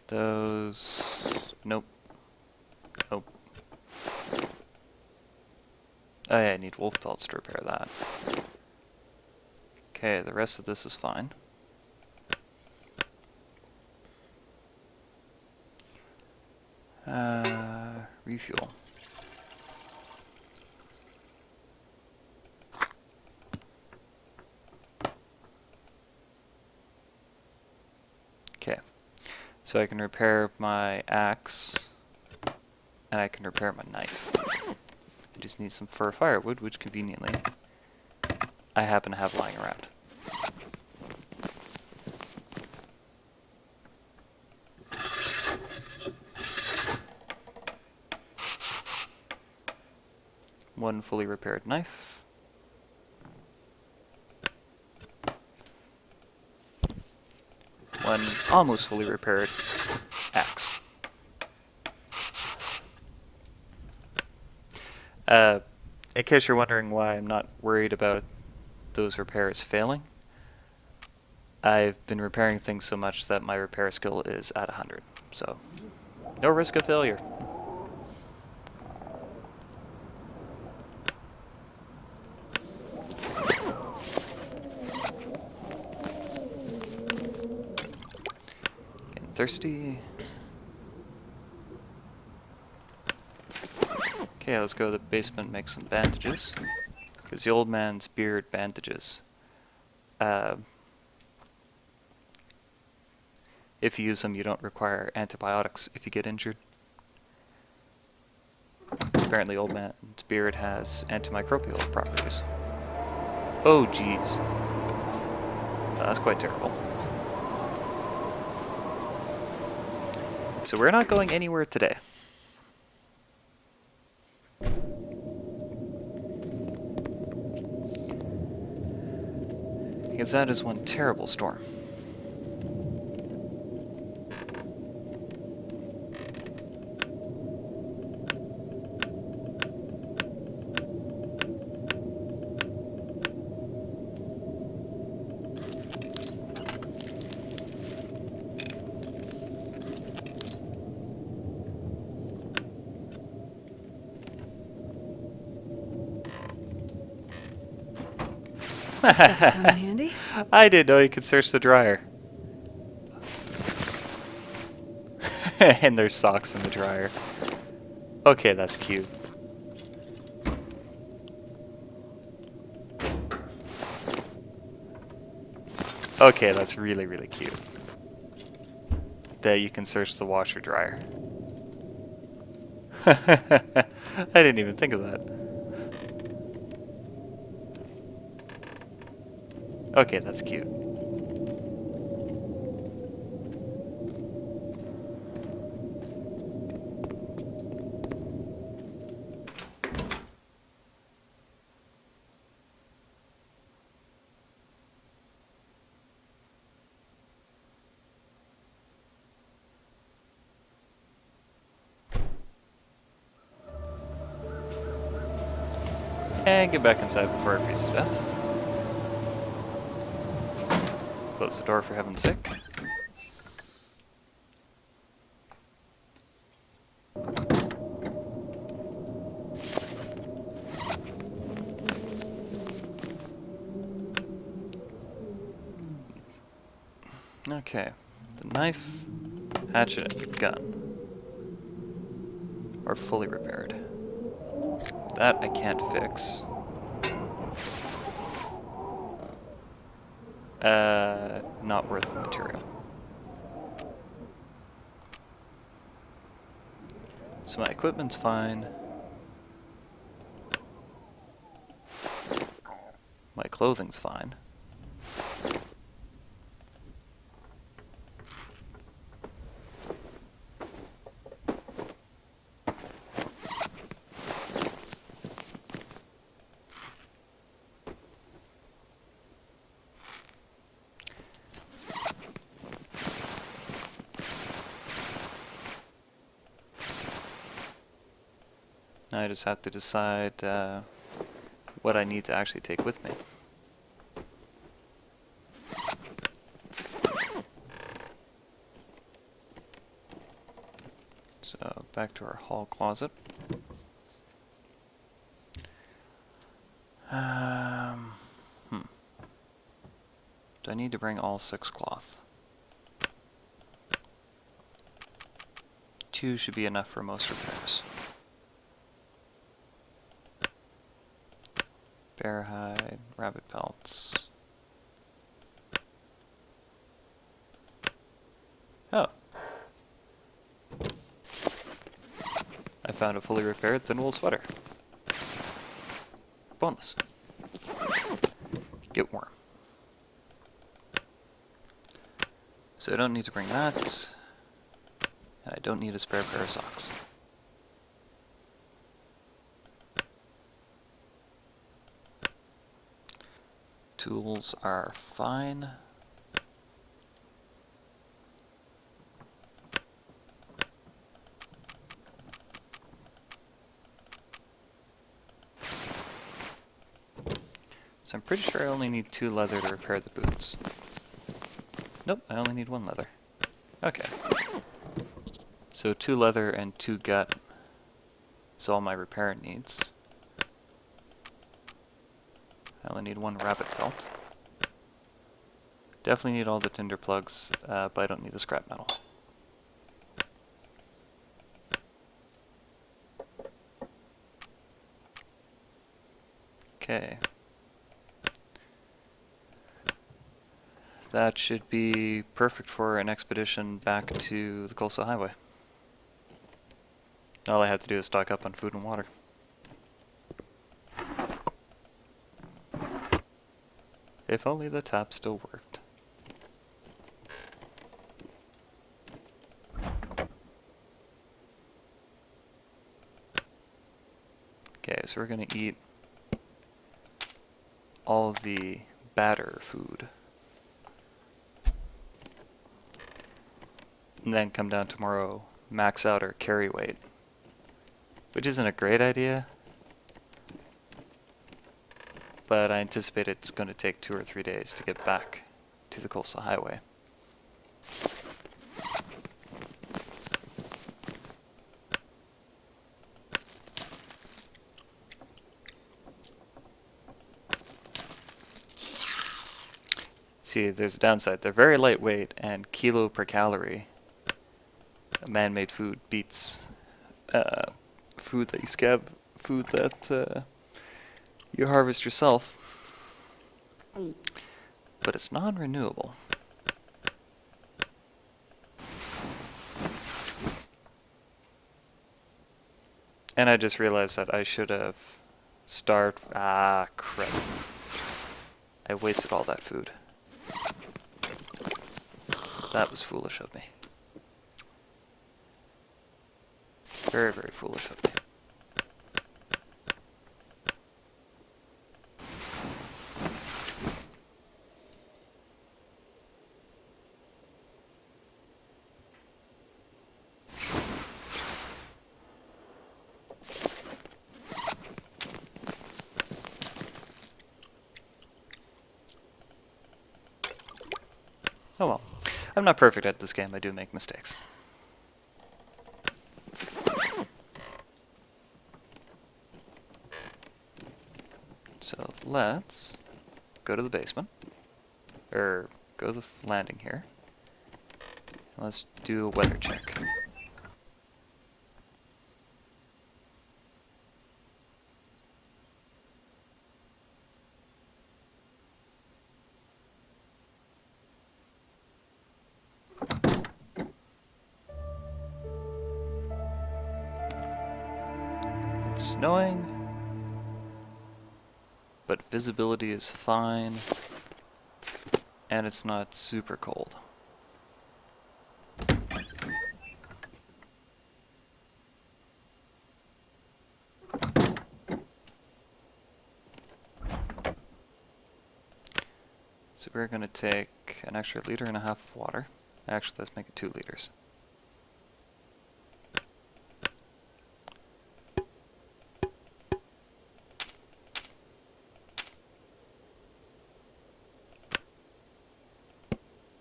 Those... Nope. Nope. Oh yeah, I need wolf pelts to repair that. Okay, the rest of this is fine. Refuel. Okay, so I can repair my axe, and I can repair my knife. I just need some fir firewood, which conveniently I happen to have lying around. One fully repaired knife. an almost fully repaired axe. In case you're wondering why I'm not worried about those repairs failing, I've been repairing things so much that my repair skill is at 100, so no risk of failure. Getting thirsty. Okay, let's go to the basement and make some bandages. Because the old man's beard bandages. If you use them, you don't require antibiotics if you get injured. Apparently old man's beard has antimicrobial properties. Oh jeez. That's quite terrible. So we're not going anywhere today. Because that is one terrible storm. Stuff will come in handy. I didn't know you could search the dryer. And there's socks in the dryer. Okay, that's cute. Okay, that's really, really cute. That you can search the washer dryer. I didn't even think of that. Okay, that's cute. And get back inside before I freeze to death. Close the door for heaven's sake. Okay, the knife, hatchet, and gun are fully repaired. That I can't fix. Not worth the material. So my equipment's fine. My clothing's fine. I just have to decide what I need to actually take with me. So back to our hall closet. Do I need to bring all 6 cloth? 2 should be enough for most repairs. Bear hide, rabbit pelts. Oh. I found a fully repaired thin wool sweater. Bonus. Get warm. So I don't need to bring that. And I don't need a spare pair of socks. Tools are fine. So I'm pretty sure I only need 2 leather to repair the boots. Nope, I only need 1 leather. Okay. So 2 leather and 2 gut is all my repair needs. I only need 1 rabbit pelt. Definitely need all the tinder plugs, but I don't need the scrap metal. Okay. That should be perfect for an expedition back to the Coastal Highway. All I have to do is stock up on food and water. If only the tap still worked. Okay, so we're gonna eat all of the batter food. And then come down tomorrow, max out our carry weight. Which isn't a great idea, but I anticipate it's going to take 2 or 3 days to get back to the Coastal Highway. See, there's a downside. They're very lightweight, and kilo per calorie. Man-made food beats food that you scab, food that you harvest yourself. But it's non-renewable. And I just realized that I should have starved. Ah, crap. I wasted all that food. That was foolish of me. Very, very foolish of me. Oh well. I'm not perfect at this game, I do make mistakes. So let's go to the basement, or go to the landing here. Let's do a weather check. It's snowing, but visibility is fine, and it's not super cold. So we're going to take an extra 1.5 liters of water. Actually, let's make it 2 liters.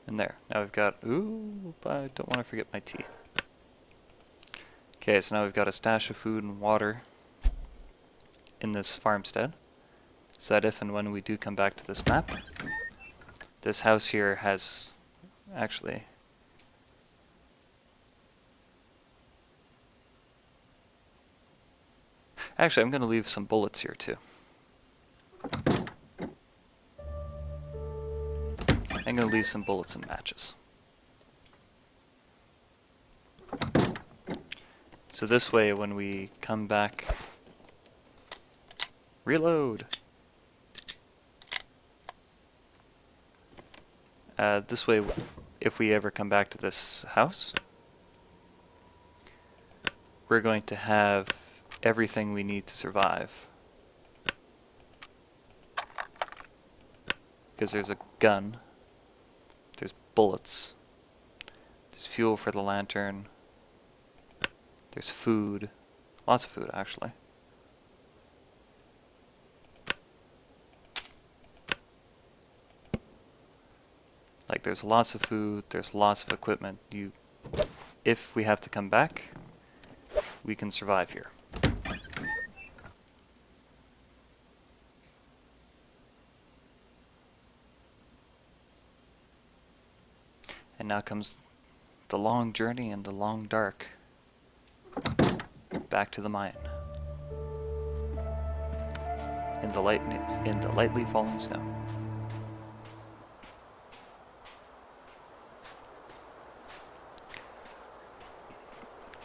And there. Now we've got, ooh, but I don't want to forget my tea. Okay, so now we've got a stash of food and water in this farmstead, so that if and when we do come back to this map, this house here has, actually, I'm going to leave some bullets here too. I'm going to leave some bullets and matches. So this way, when we come back, reload. This way, if we ever come back to this house, we're going to have everything we need to survive. Because there's a gun, there's bullets, there's fuel for the lantern, there's food, lots of food actually. Like, there's lots of food, there's lots of equipment. If we have to come back, we can survive here. And now comes the long journey and the long dark. Back to the mine. In the lightly falling snow.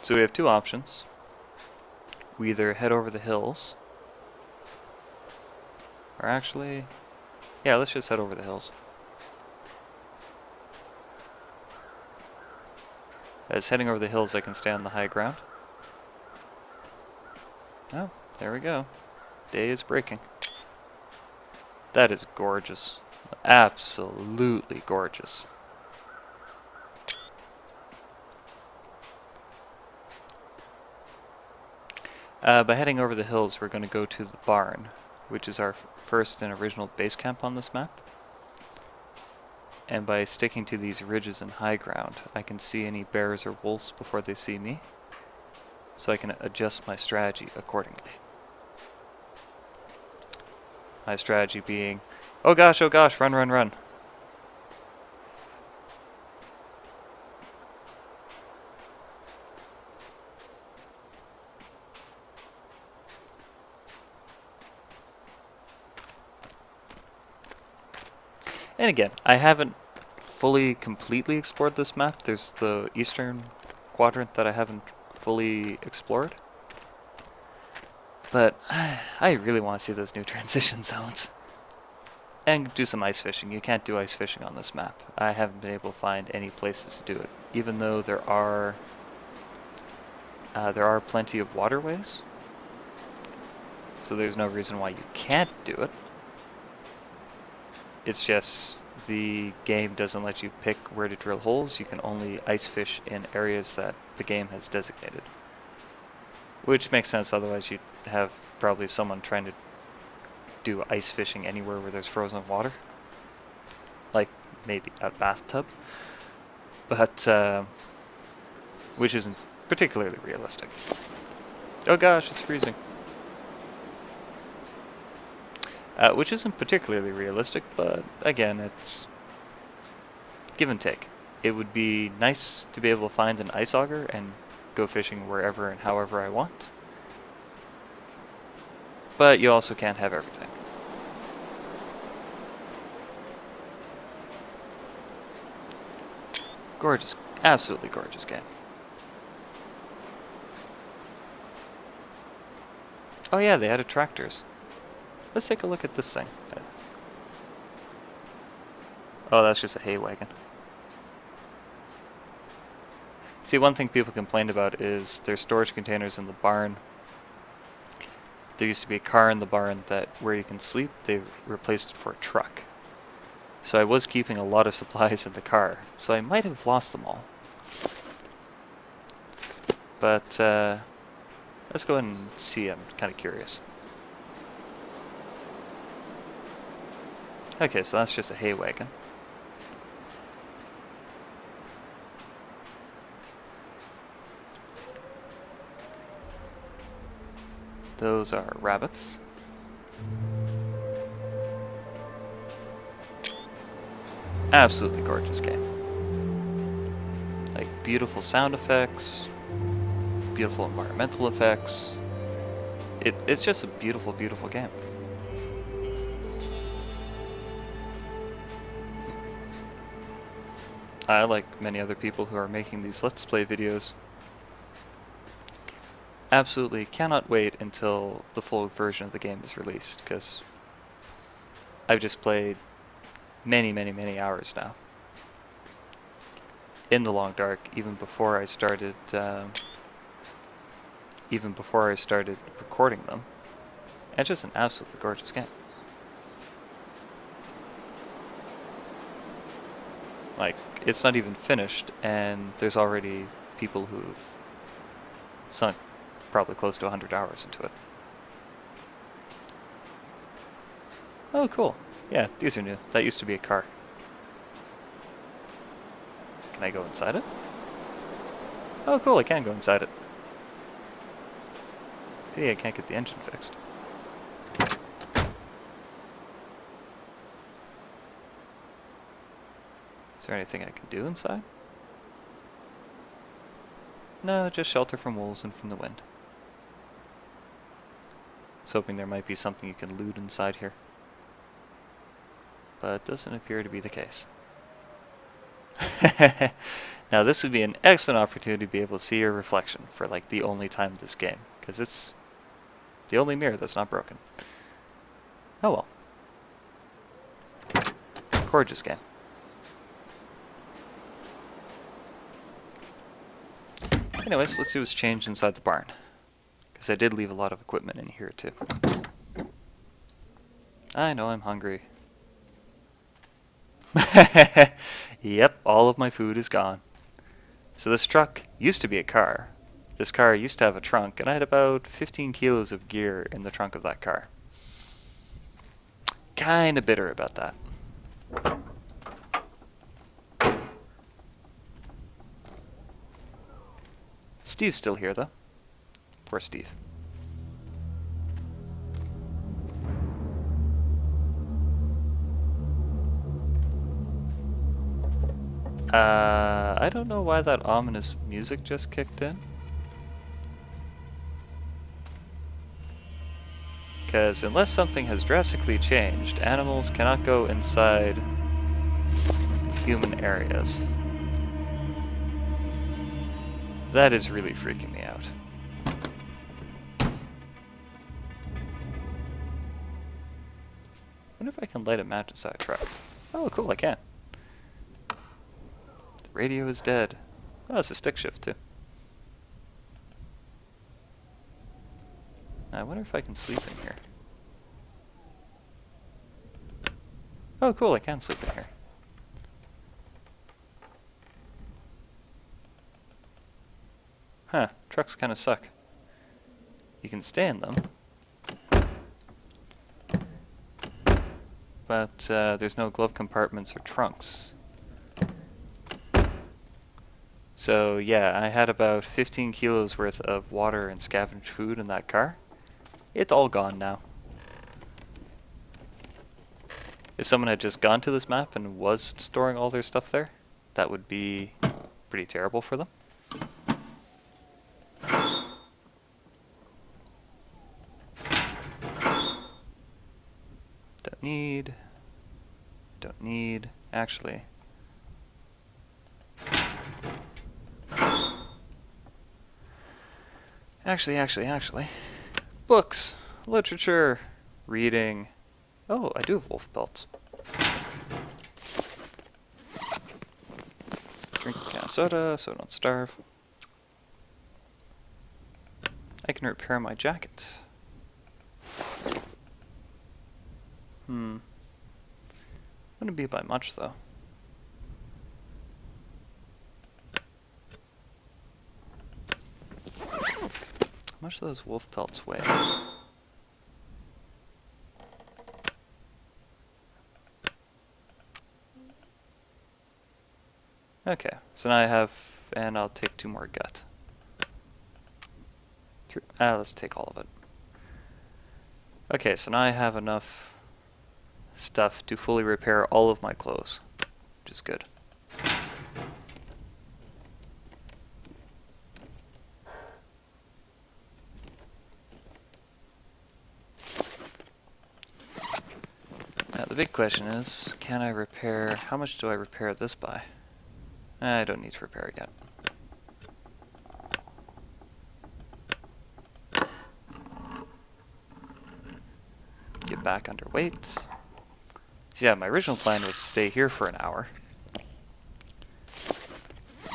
So we have two options. We either head over the hills, or actually, yeah, let's just head over the hills. As heading over the hills, I can stay on the high ground. Oh, there we go. Day is breaking. That is gorgeous. Absolutely gorgeous. By heading over the hills, we're going to go to the barn, which is our first and original base camp on this map. And by sticking to these ridges and high ground, I can see any bears or wolves before they see me, so I can adjust my strategy accordingly. My strategy being, oh gosh, run, run, run. And again, I haven't fully, completely explored this map. There's the eastern quadrant that I haven't fully explored. But I really want to see those new transition zones. And do some ice fishing. You can't do ice fishing on this map. I haven't been able to find any places to do it. Even though there are plenty of waterways. So there's no reason why you can't do it. It's just the game doesn't let you pick where to drill holes. You can only ice fish in areas that the game has designated. Which makes sense, otherwise you'd have probably someone trying to do ice fishing anywhere where there's frozen water. Like maybe a bathtub. But, which isn't particularly realistic. Oh gosh, it's freezing. Which isn't particularly realistic, but again, it's give and take. It would be nice to be able to find an ice auger and go fishing wherever and however I want. But you also can't have everything. Gorgeous, absolutely gorgeous game. Oh yeah, they added tractors. Let's take a look at this thing. Oh, that's just a hay wagon. See, one thing people complained about is there's storage containers in the barn. There used to be a car in the barn that where you can sleep. They replaced it for a truck. So I was keeping a lot of supplies in the car, so I might have lost them all. But let's go ahead and see. I'm kind of curious. Okay, so that's just a hay wagon. Those are rabbits. Absolutely gorgeous game. Like beautiful sound effects, beautiful environmental effects. It's just a beautiful, beautiful game. I, like many other people who are making these Let's Play videos, absolutely cannot wait until the full version of the game is released, because I've just played many, many, many hours now. In the Long Dark, even before I started recording them. And it's just an absolutely gorgeous game. Like, it's not even finished, and there's already people who've sunk probably close to 100 hours into it. Oh, cool. Yeah, these are new. That used to be a car. Can I go inside it? Oh cool, I can go inside it. Pity I can't get the engine fixed. Is there anything I can do inside? No, just shelter from wolves and from the wind. I was hoping there might be something you can loot inside here. But it doesn't appear to be the case. Now this would be an excellent opportunity to be able to see your reflection for like the only time in this game, because it's the only mirror that's not broken. Oh well. Gorgeous game. Anyways, let's see what's changed inside the barn, because I did leave a lot of equipment in here too. I know I'm hungry. Yep, all of my food is gone. So this truck used to be a car. This car used to have a trunk, and I had about 15 kilos of gear in the trunk of that car. Kinda bitter about that. Steve's still here though. Poor Steve. I don't know why that ominous music just kicked in. Because unless something has drastically changed, animals cannot go inside human areas. That is really freaking me out. I wonder if I can light a match inside a truck. Oh, cool, I can. The radio is dead. Oh, it's a stick shift too. I wonder if I can sleep in here. Oh, cool, I can sleep in here. Huh, trucks kind of suck. You can stay in them, but there's no glove compartments or trunks. So yeah, I had about 15 kilos worth of water and scavenged food in that car. It's all gone now. If someone had just gone to this map and was storing all their stuff there, that would be pretty terrible for them. Don't need, actually. Actually. Books, literature, reading. Oh, I do have wolf pelts. Drink a can of soda so I don't starve. I can repair my jacket. Wouldn't be by much though. How much do those wolf pelts weigh? Okay, so now I have, and I'll take 2 more gut. Let's take all of it. Okay, so now I have enough stuff to fully repair all of my clothes, which is good. Now the big question is, can I repair, how much do I repair this by? I don't need to repair it yet. Get back under weight. So yeah, my original plan was to stay here for an hour.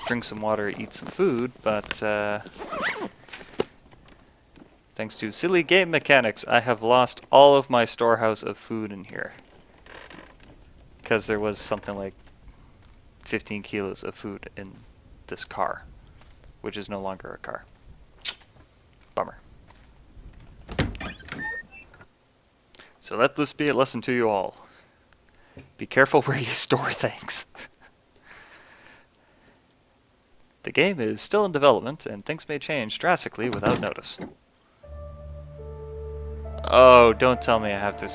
Drink some water, eat some food, but thanks to silly game mechanics, I have lost all of my storehouse of food in here. Because there was something like 15 kilos of food in this car, which is no longer a car. Bummer. So let this be a lesson to you all. Be careful where you store things. The game is still in development, and things may change drastically without notice. Oh, don't tell me I have to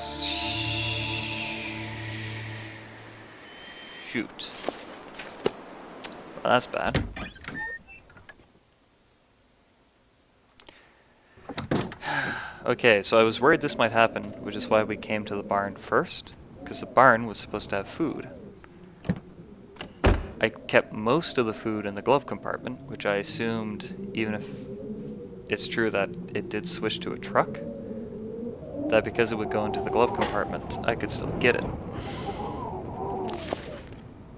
shoot. Well, that's bad. Okay, so I was worried this might happen, which is why we came to the barn first, because the barn was supposed to have food. I kept most of the food in the glove compartment, which I assumed, even if it's true that it did switch to a truck, that because it would go into the glove compartment, I could still get it.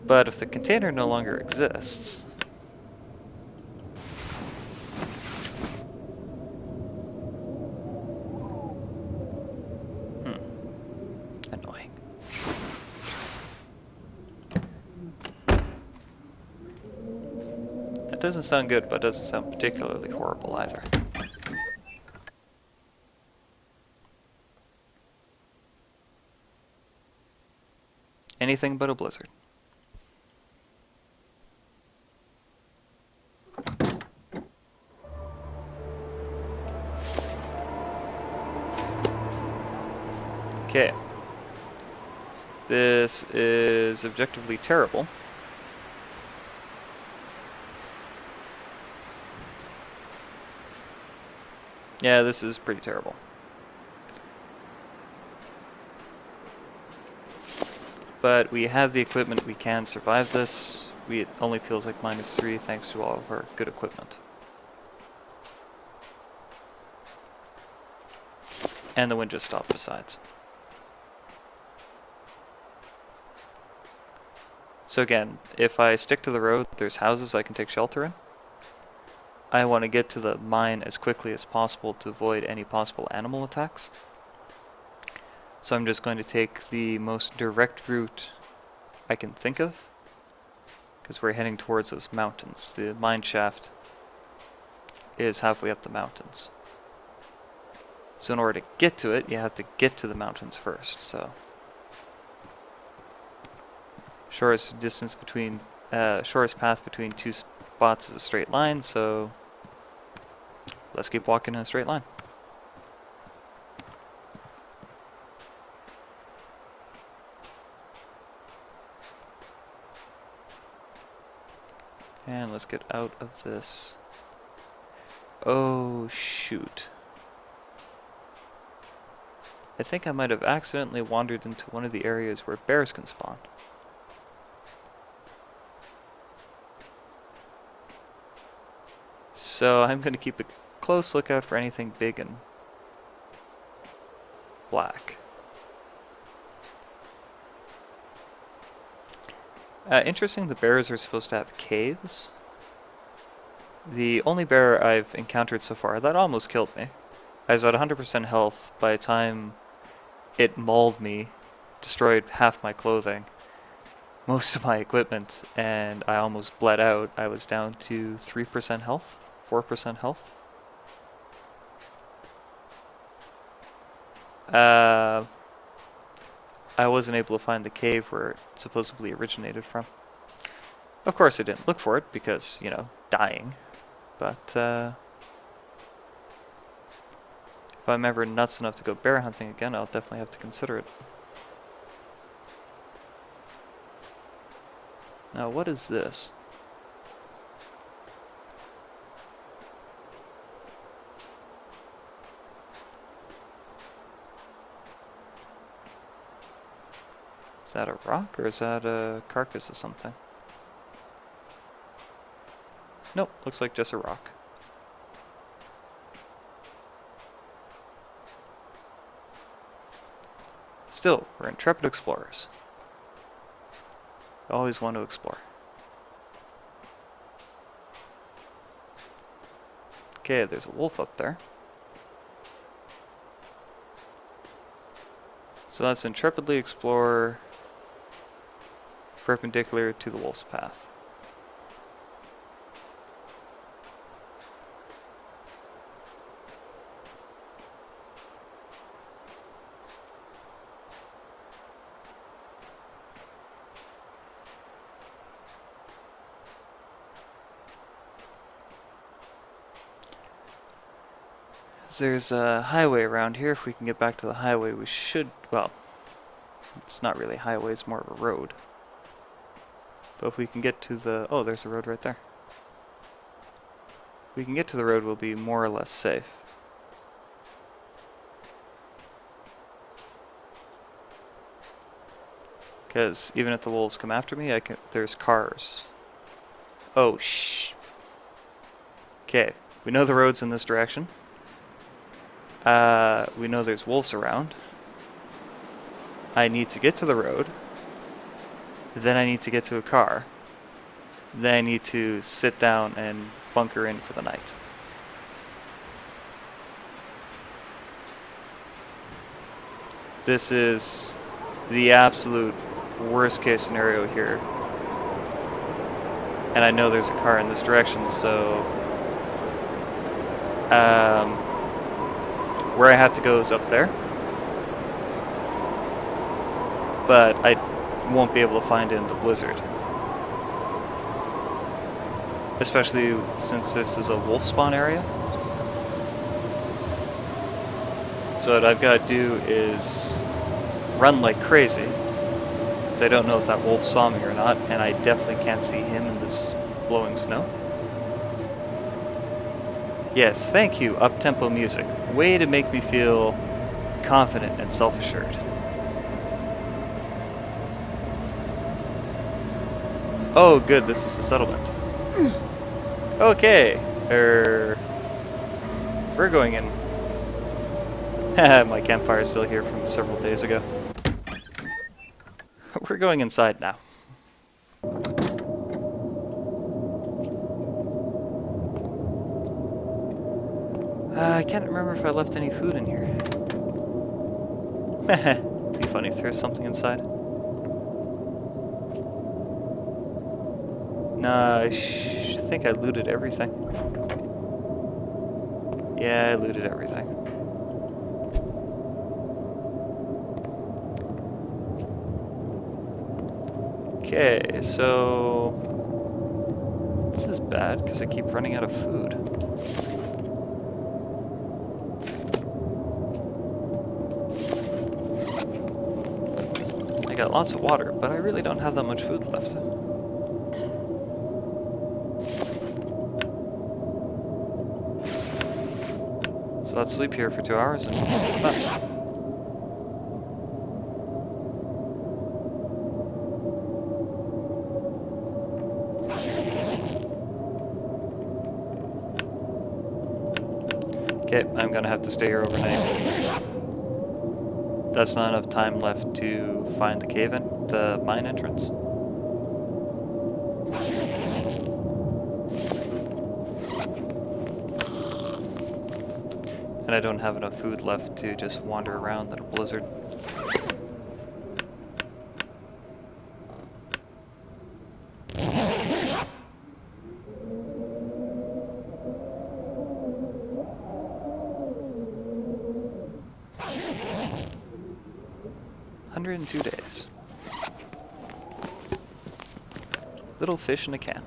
But if the container no longer exists... Annoying. That doesn't sound good, but doesn't sound particularly horrible either. Anything but a blizzard. Okay. This is objectively terrible. Yeah, this is pretty terrible. But we have the equipment, we can survive this. It only feels like -3 thanks to all of our good equipment. And the wind just stopped besides. So again, if I stick to the road, there's houses I can take shelter in. I want to get to the mine as quickly as possible to avoid any possible animal attacks. So I'm just going to take the most direct route I can think of, because we're heading towards those mountains. The mine shaft is halfway up the mountains. So in order to get to it, you have to get to the mountains first, so. Shortest path between two spots is a straight line, so let's keep walking in a straight line. And let's get out of this. Oh, shoot. I think I might have accidentally wandered into one of the areas where bears can spawn. So I'm going to keep a close lookout for anything big and black. Interesting, the bears are supposed to have caves. The only bear I've encountered so far that almost killed me. I was at 100% health by the time it mauled me, destroyed half my clothing, most of my equipment, and I almost bled out. I was down to 3% health, 4% health. I wasn't able to find the cave where it supposedly originated from. Of course I didn't look for it because, you know, dying. But if I'm ever nuts enough to go bear hunting again, I'll definitely have to consider it. Now, what is this? Is that a rock or is that a carcass of something? Nope, looks like just a rock. Still, we're intrepid explorers. Always want to explore. Okay, there's a wolf up there. So let's intrepidly explore perpendicular to the wolf's path. There's a highway around here. If we can get back to the highway, we should, well, it's not really a highway, it's more of a road. But if we can get to the, oh, there's a road right there. If we can get to the road, we'll be more or less safe. Because even if the wolves come after me, there's cars. Oh, okay, we know the road's in this direction. We know there's wolves around. I need to get to the road. Then I need to get to a car. Then I need to sit down and bunker in for the night. This is the absolute worst case scenario here. And I know there's a car in this direction, so where I have to go is up there. But I won't be able to find it in the blizzard. Especially since this is a wolf spawn area. So what I've got to do is run like crazy, because I don't know if that wolf saw me or not, and I definitely can't see him in this blowing snow. Yes, thank you, up-tempo music. Way to make me feel confident and self-assured. Oh good, this is the settlement. Okay, we're going in. My campfire is still here from several days ago. We're going inside now. I can't remember if I left any food in here. It'd be funny if there's something inside. Nah, I think I looted everything. Yeah, I looted everything. Okay, so this is bad because I keep running out of food. I got lots of water, but I really don't have that much food left. So let's sleep here for 2 hours and that's it. Okay, I'm gonna have to stay here overnight. That's not enough time left to find the cave-in, the mine entrance. And I don't have enough food left to just wander around in a blizzard. In 2 days. Little fish in a can.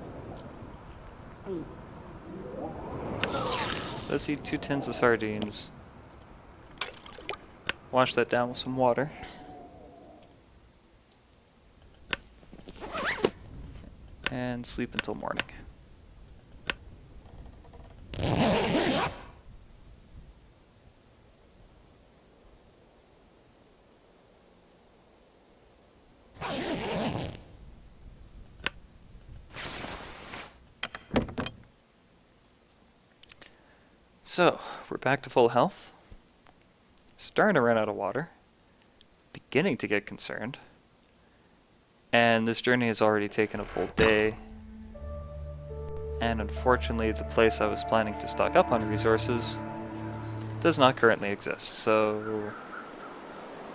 Let's eat 2 tins of sardines. Wash that down with some water. And sleep until morning. So, we're back to full health. Starting to run out of water. Beginning to get concerned. And this journey has already taken a full day. And unfortunately, the place I was planning to stock up on resources does not currently exist. So,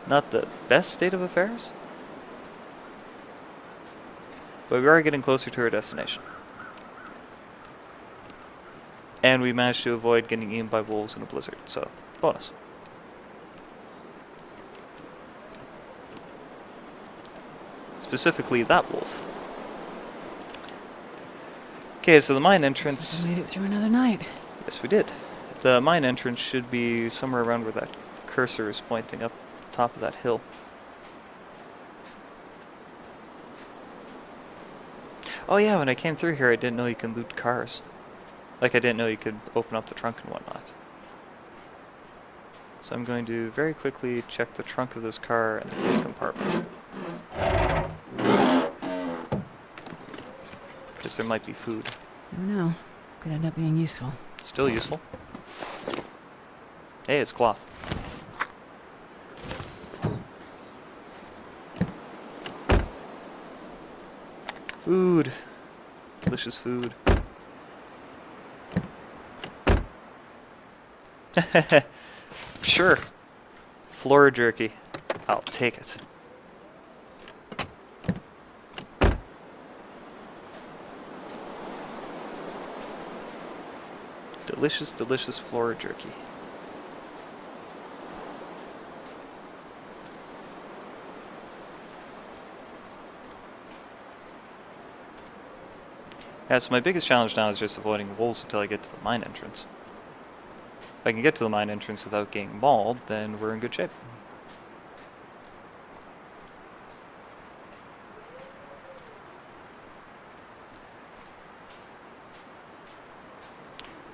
not the best state of affairs. But we are getting closer to our destination. And we managed to avoid getting eaten by wolves in a blizzard, so bonus. Specifically that wolf. Okay, so the mine entrance... Looks like we made it through another night. Yes, we did. The mine entrance should be somewhere around where that cursor is pointing up top of that hill. Oh yeah, when I came through here I didn't know you can loot cars. Like I didn't know you could open up the trunk and whatnot. So I'm going to very quickly check the trunk of this car and the fuel compartment. Because there might be food. Never know. Could end up being useful. Still useful. Hey, it's cloth. Food. Delicious food. Sure. Floor jerky. I'll take it. Delicious, delicious floor jerky. Yeah, so my biggest challenge now is just avoiding wolves until I get to the mine entrance. If I can get to the mine entrance without getting mauled, then we're in good shape.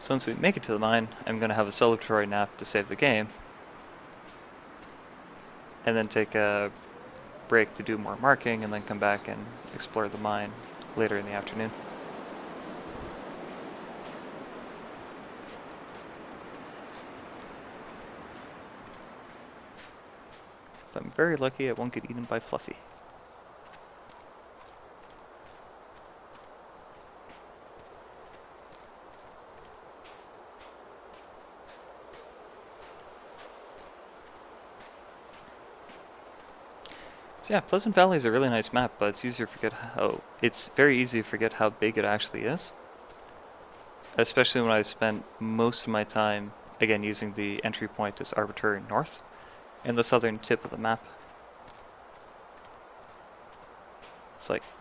So once we make it to the mine, I'm going to have a celebratory nap to save the game. And then take a break to do more marking, and then come back and explore the mine later in the afternoon. If I'm very lucky, I won't get eaten by Fluffy. So yeah, Pleasant Valley is a really nice map, but it's very easy to forget how big it actually is. Especially when I spent most of my time, again, using the entry point as arbitrary north, in the southern tip of the map.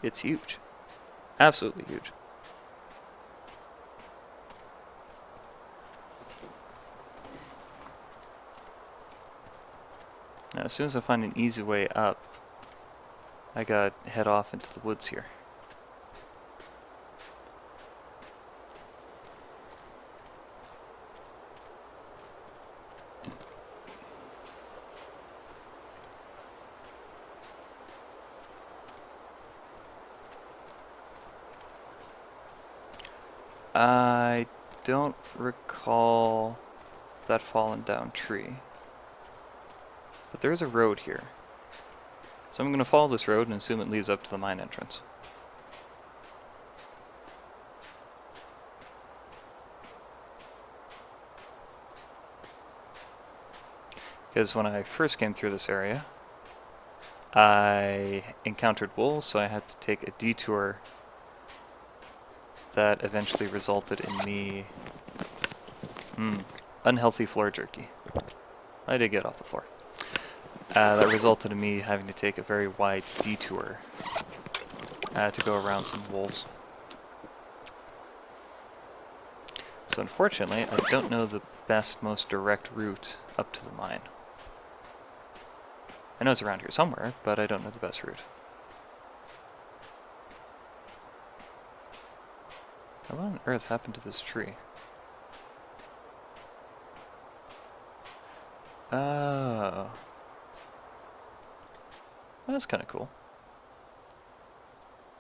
It's huge. Absolutely huge. Now, as soon as I find an easy way up, I gotta head off into the woods here. I don't recall that fallen down tree, but there's a road here. So I'm going to follow this road and assume it leads up to the mine entrance. Because when I first came through this area, I encountered wolves, so I had to take a detour that eventually resulted in me... unhealthy floor jerky. I did get off the floor. That resulted in me having to take a very wide detour to go around some wolves. So unfortunately, I don't know the best, most direct route up to the mine. I know it's around here somewhere, but I don't know the best route. What on earth happened to this tree? Oh. That's kind of cool.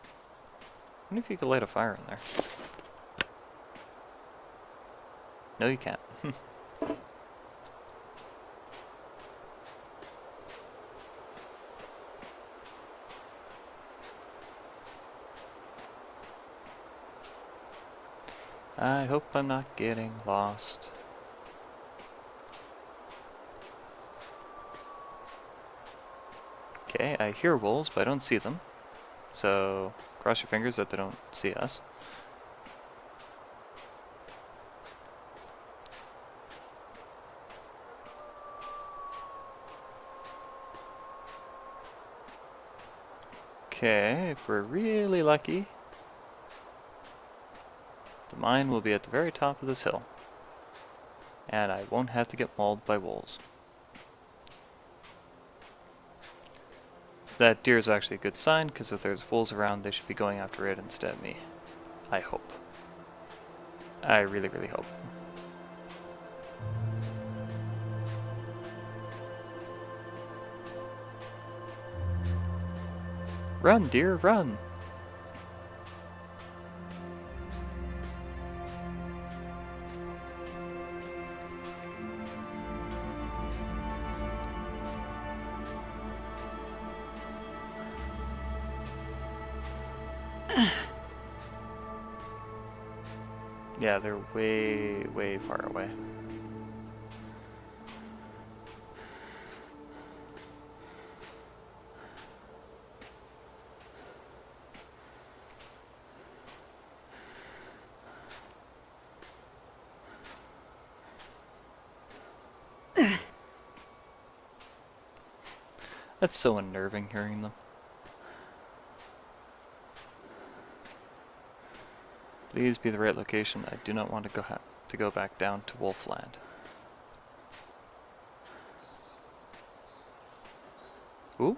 I wonder if you could light a fire in there. No, you can't. I hope I'm not getting lost. Okay, I hear wolves, but I don't see them. So, cross your fingers that they don't see us. Okay, if we're really lucky, the mine will be at the very top of this hill. and I won't have to get mauled by wolves. That deer is actually a good sign, because if there's wolves around, they should be going after it instead of me. I hope. I really, really hope. Run, deer, run! Yeah, they're way, way far away. That's so unnerving hearing them. Please be the right location. I do not want to go back down to Wolfland. Ooh.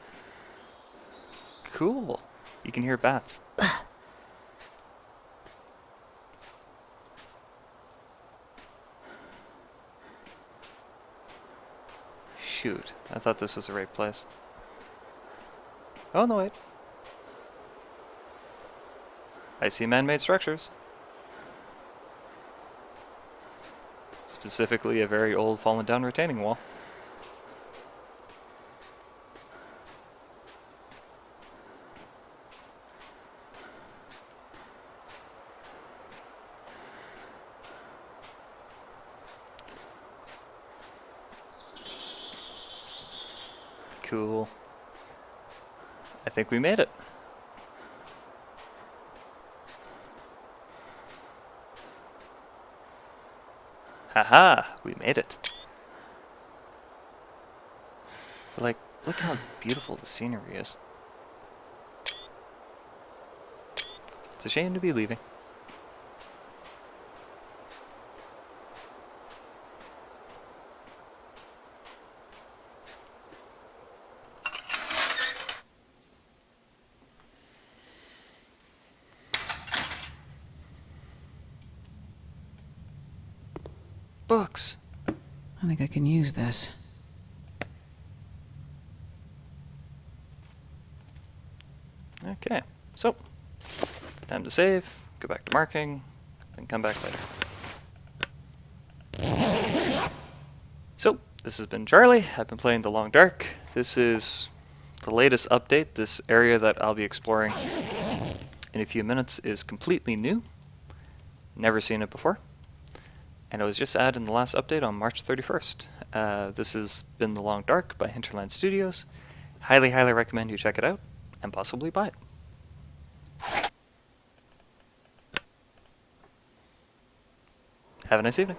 Cool. You can hear bats. Shoot. I thought this was the right place. Oh, no, wait. I see man-made structures. Specifically a very old fallen down retaining wall. Cool. I think we made it. Haha, we made it. But like, look how beautiful the scenery is. It's a shame to be leaving. Books! I think I can use this. Okay, so, time to save, go back to marking, then come back later. So, this has been Charlie. I've been playing The Long Dark. This is the latest update. This area that I'll be exploring in a few minutes is completely new. Never seen it before. And it was just added in the last update on March 31st. This has been The Long Dark by Hinterland Studios. Highly, highly recommend you check it out and possibly buy it. Have a nice evening.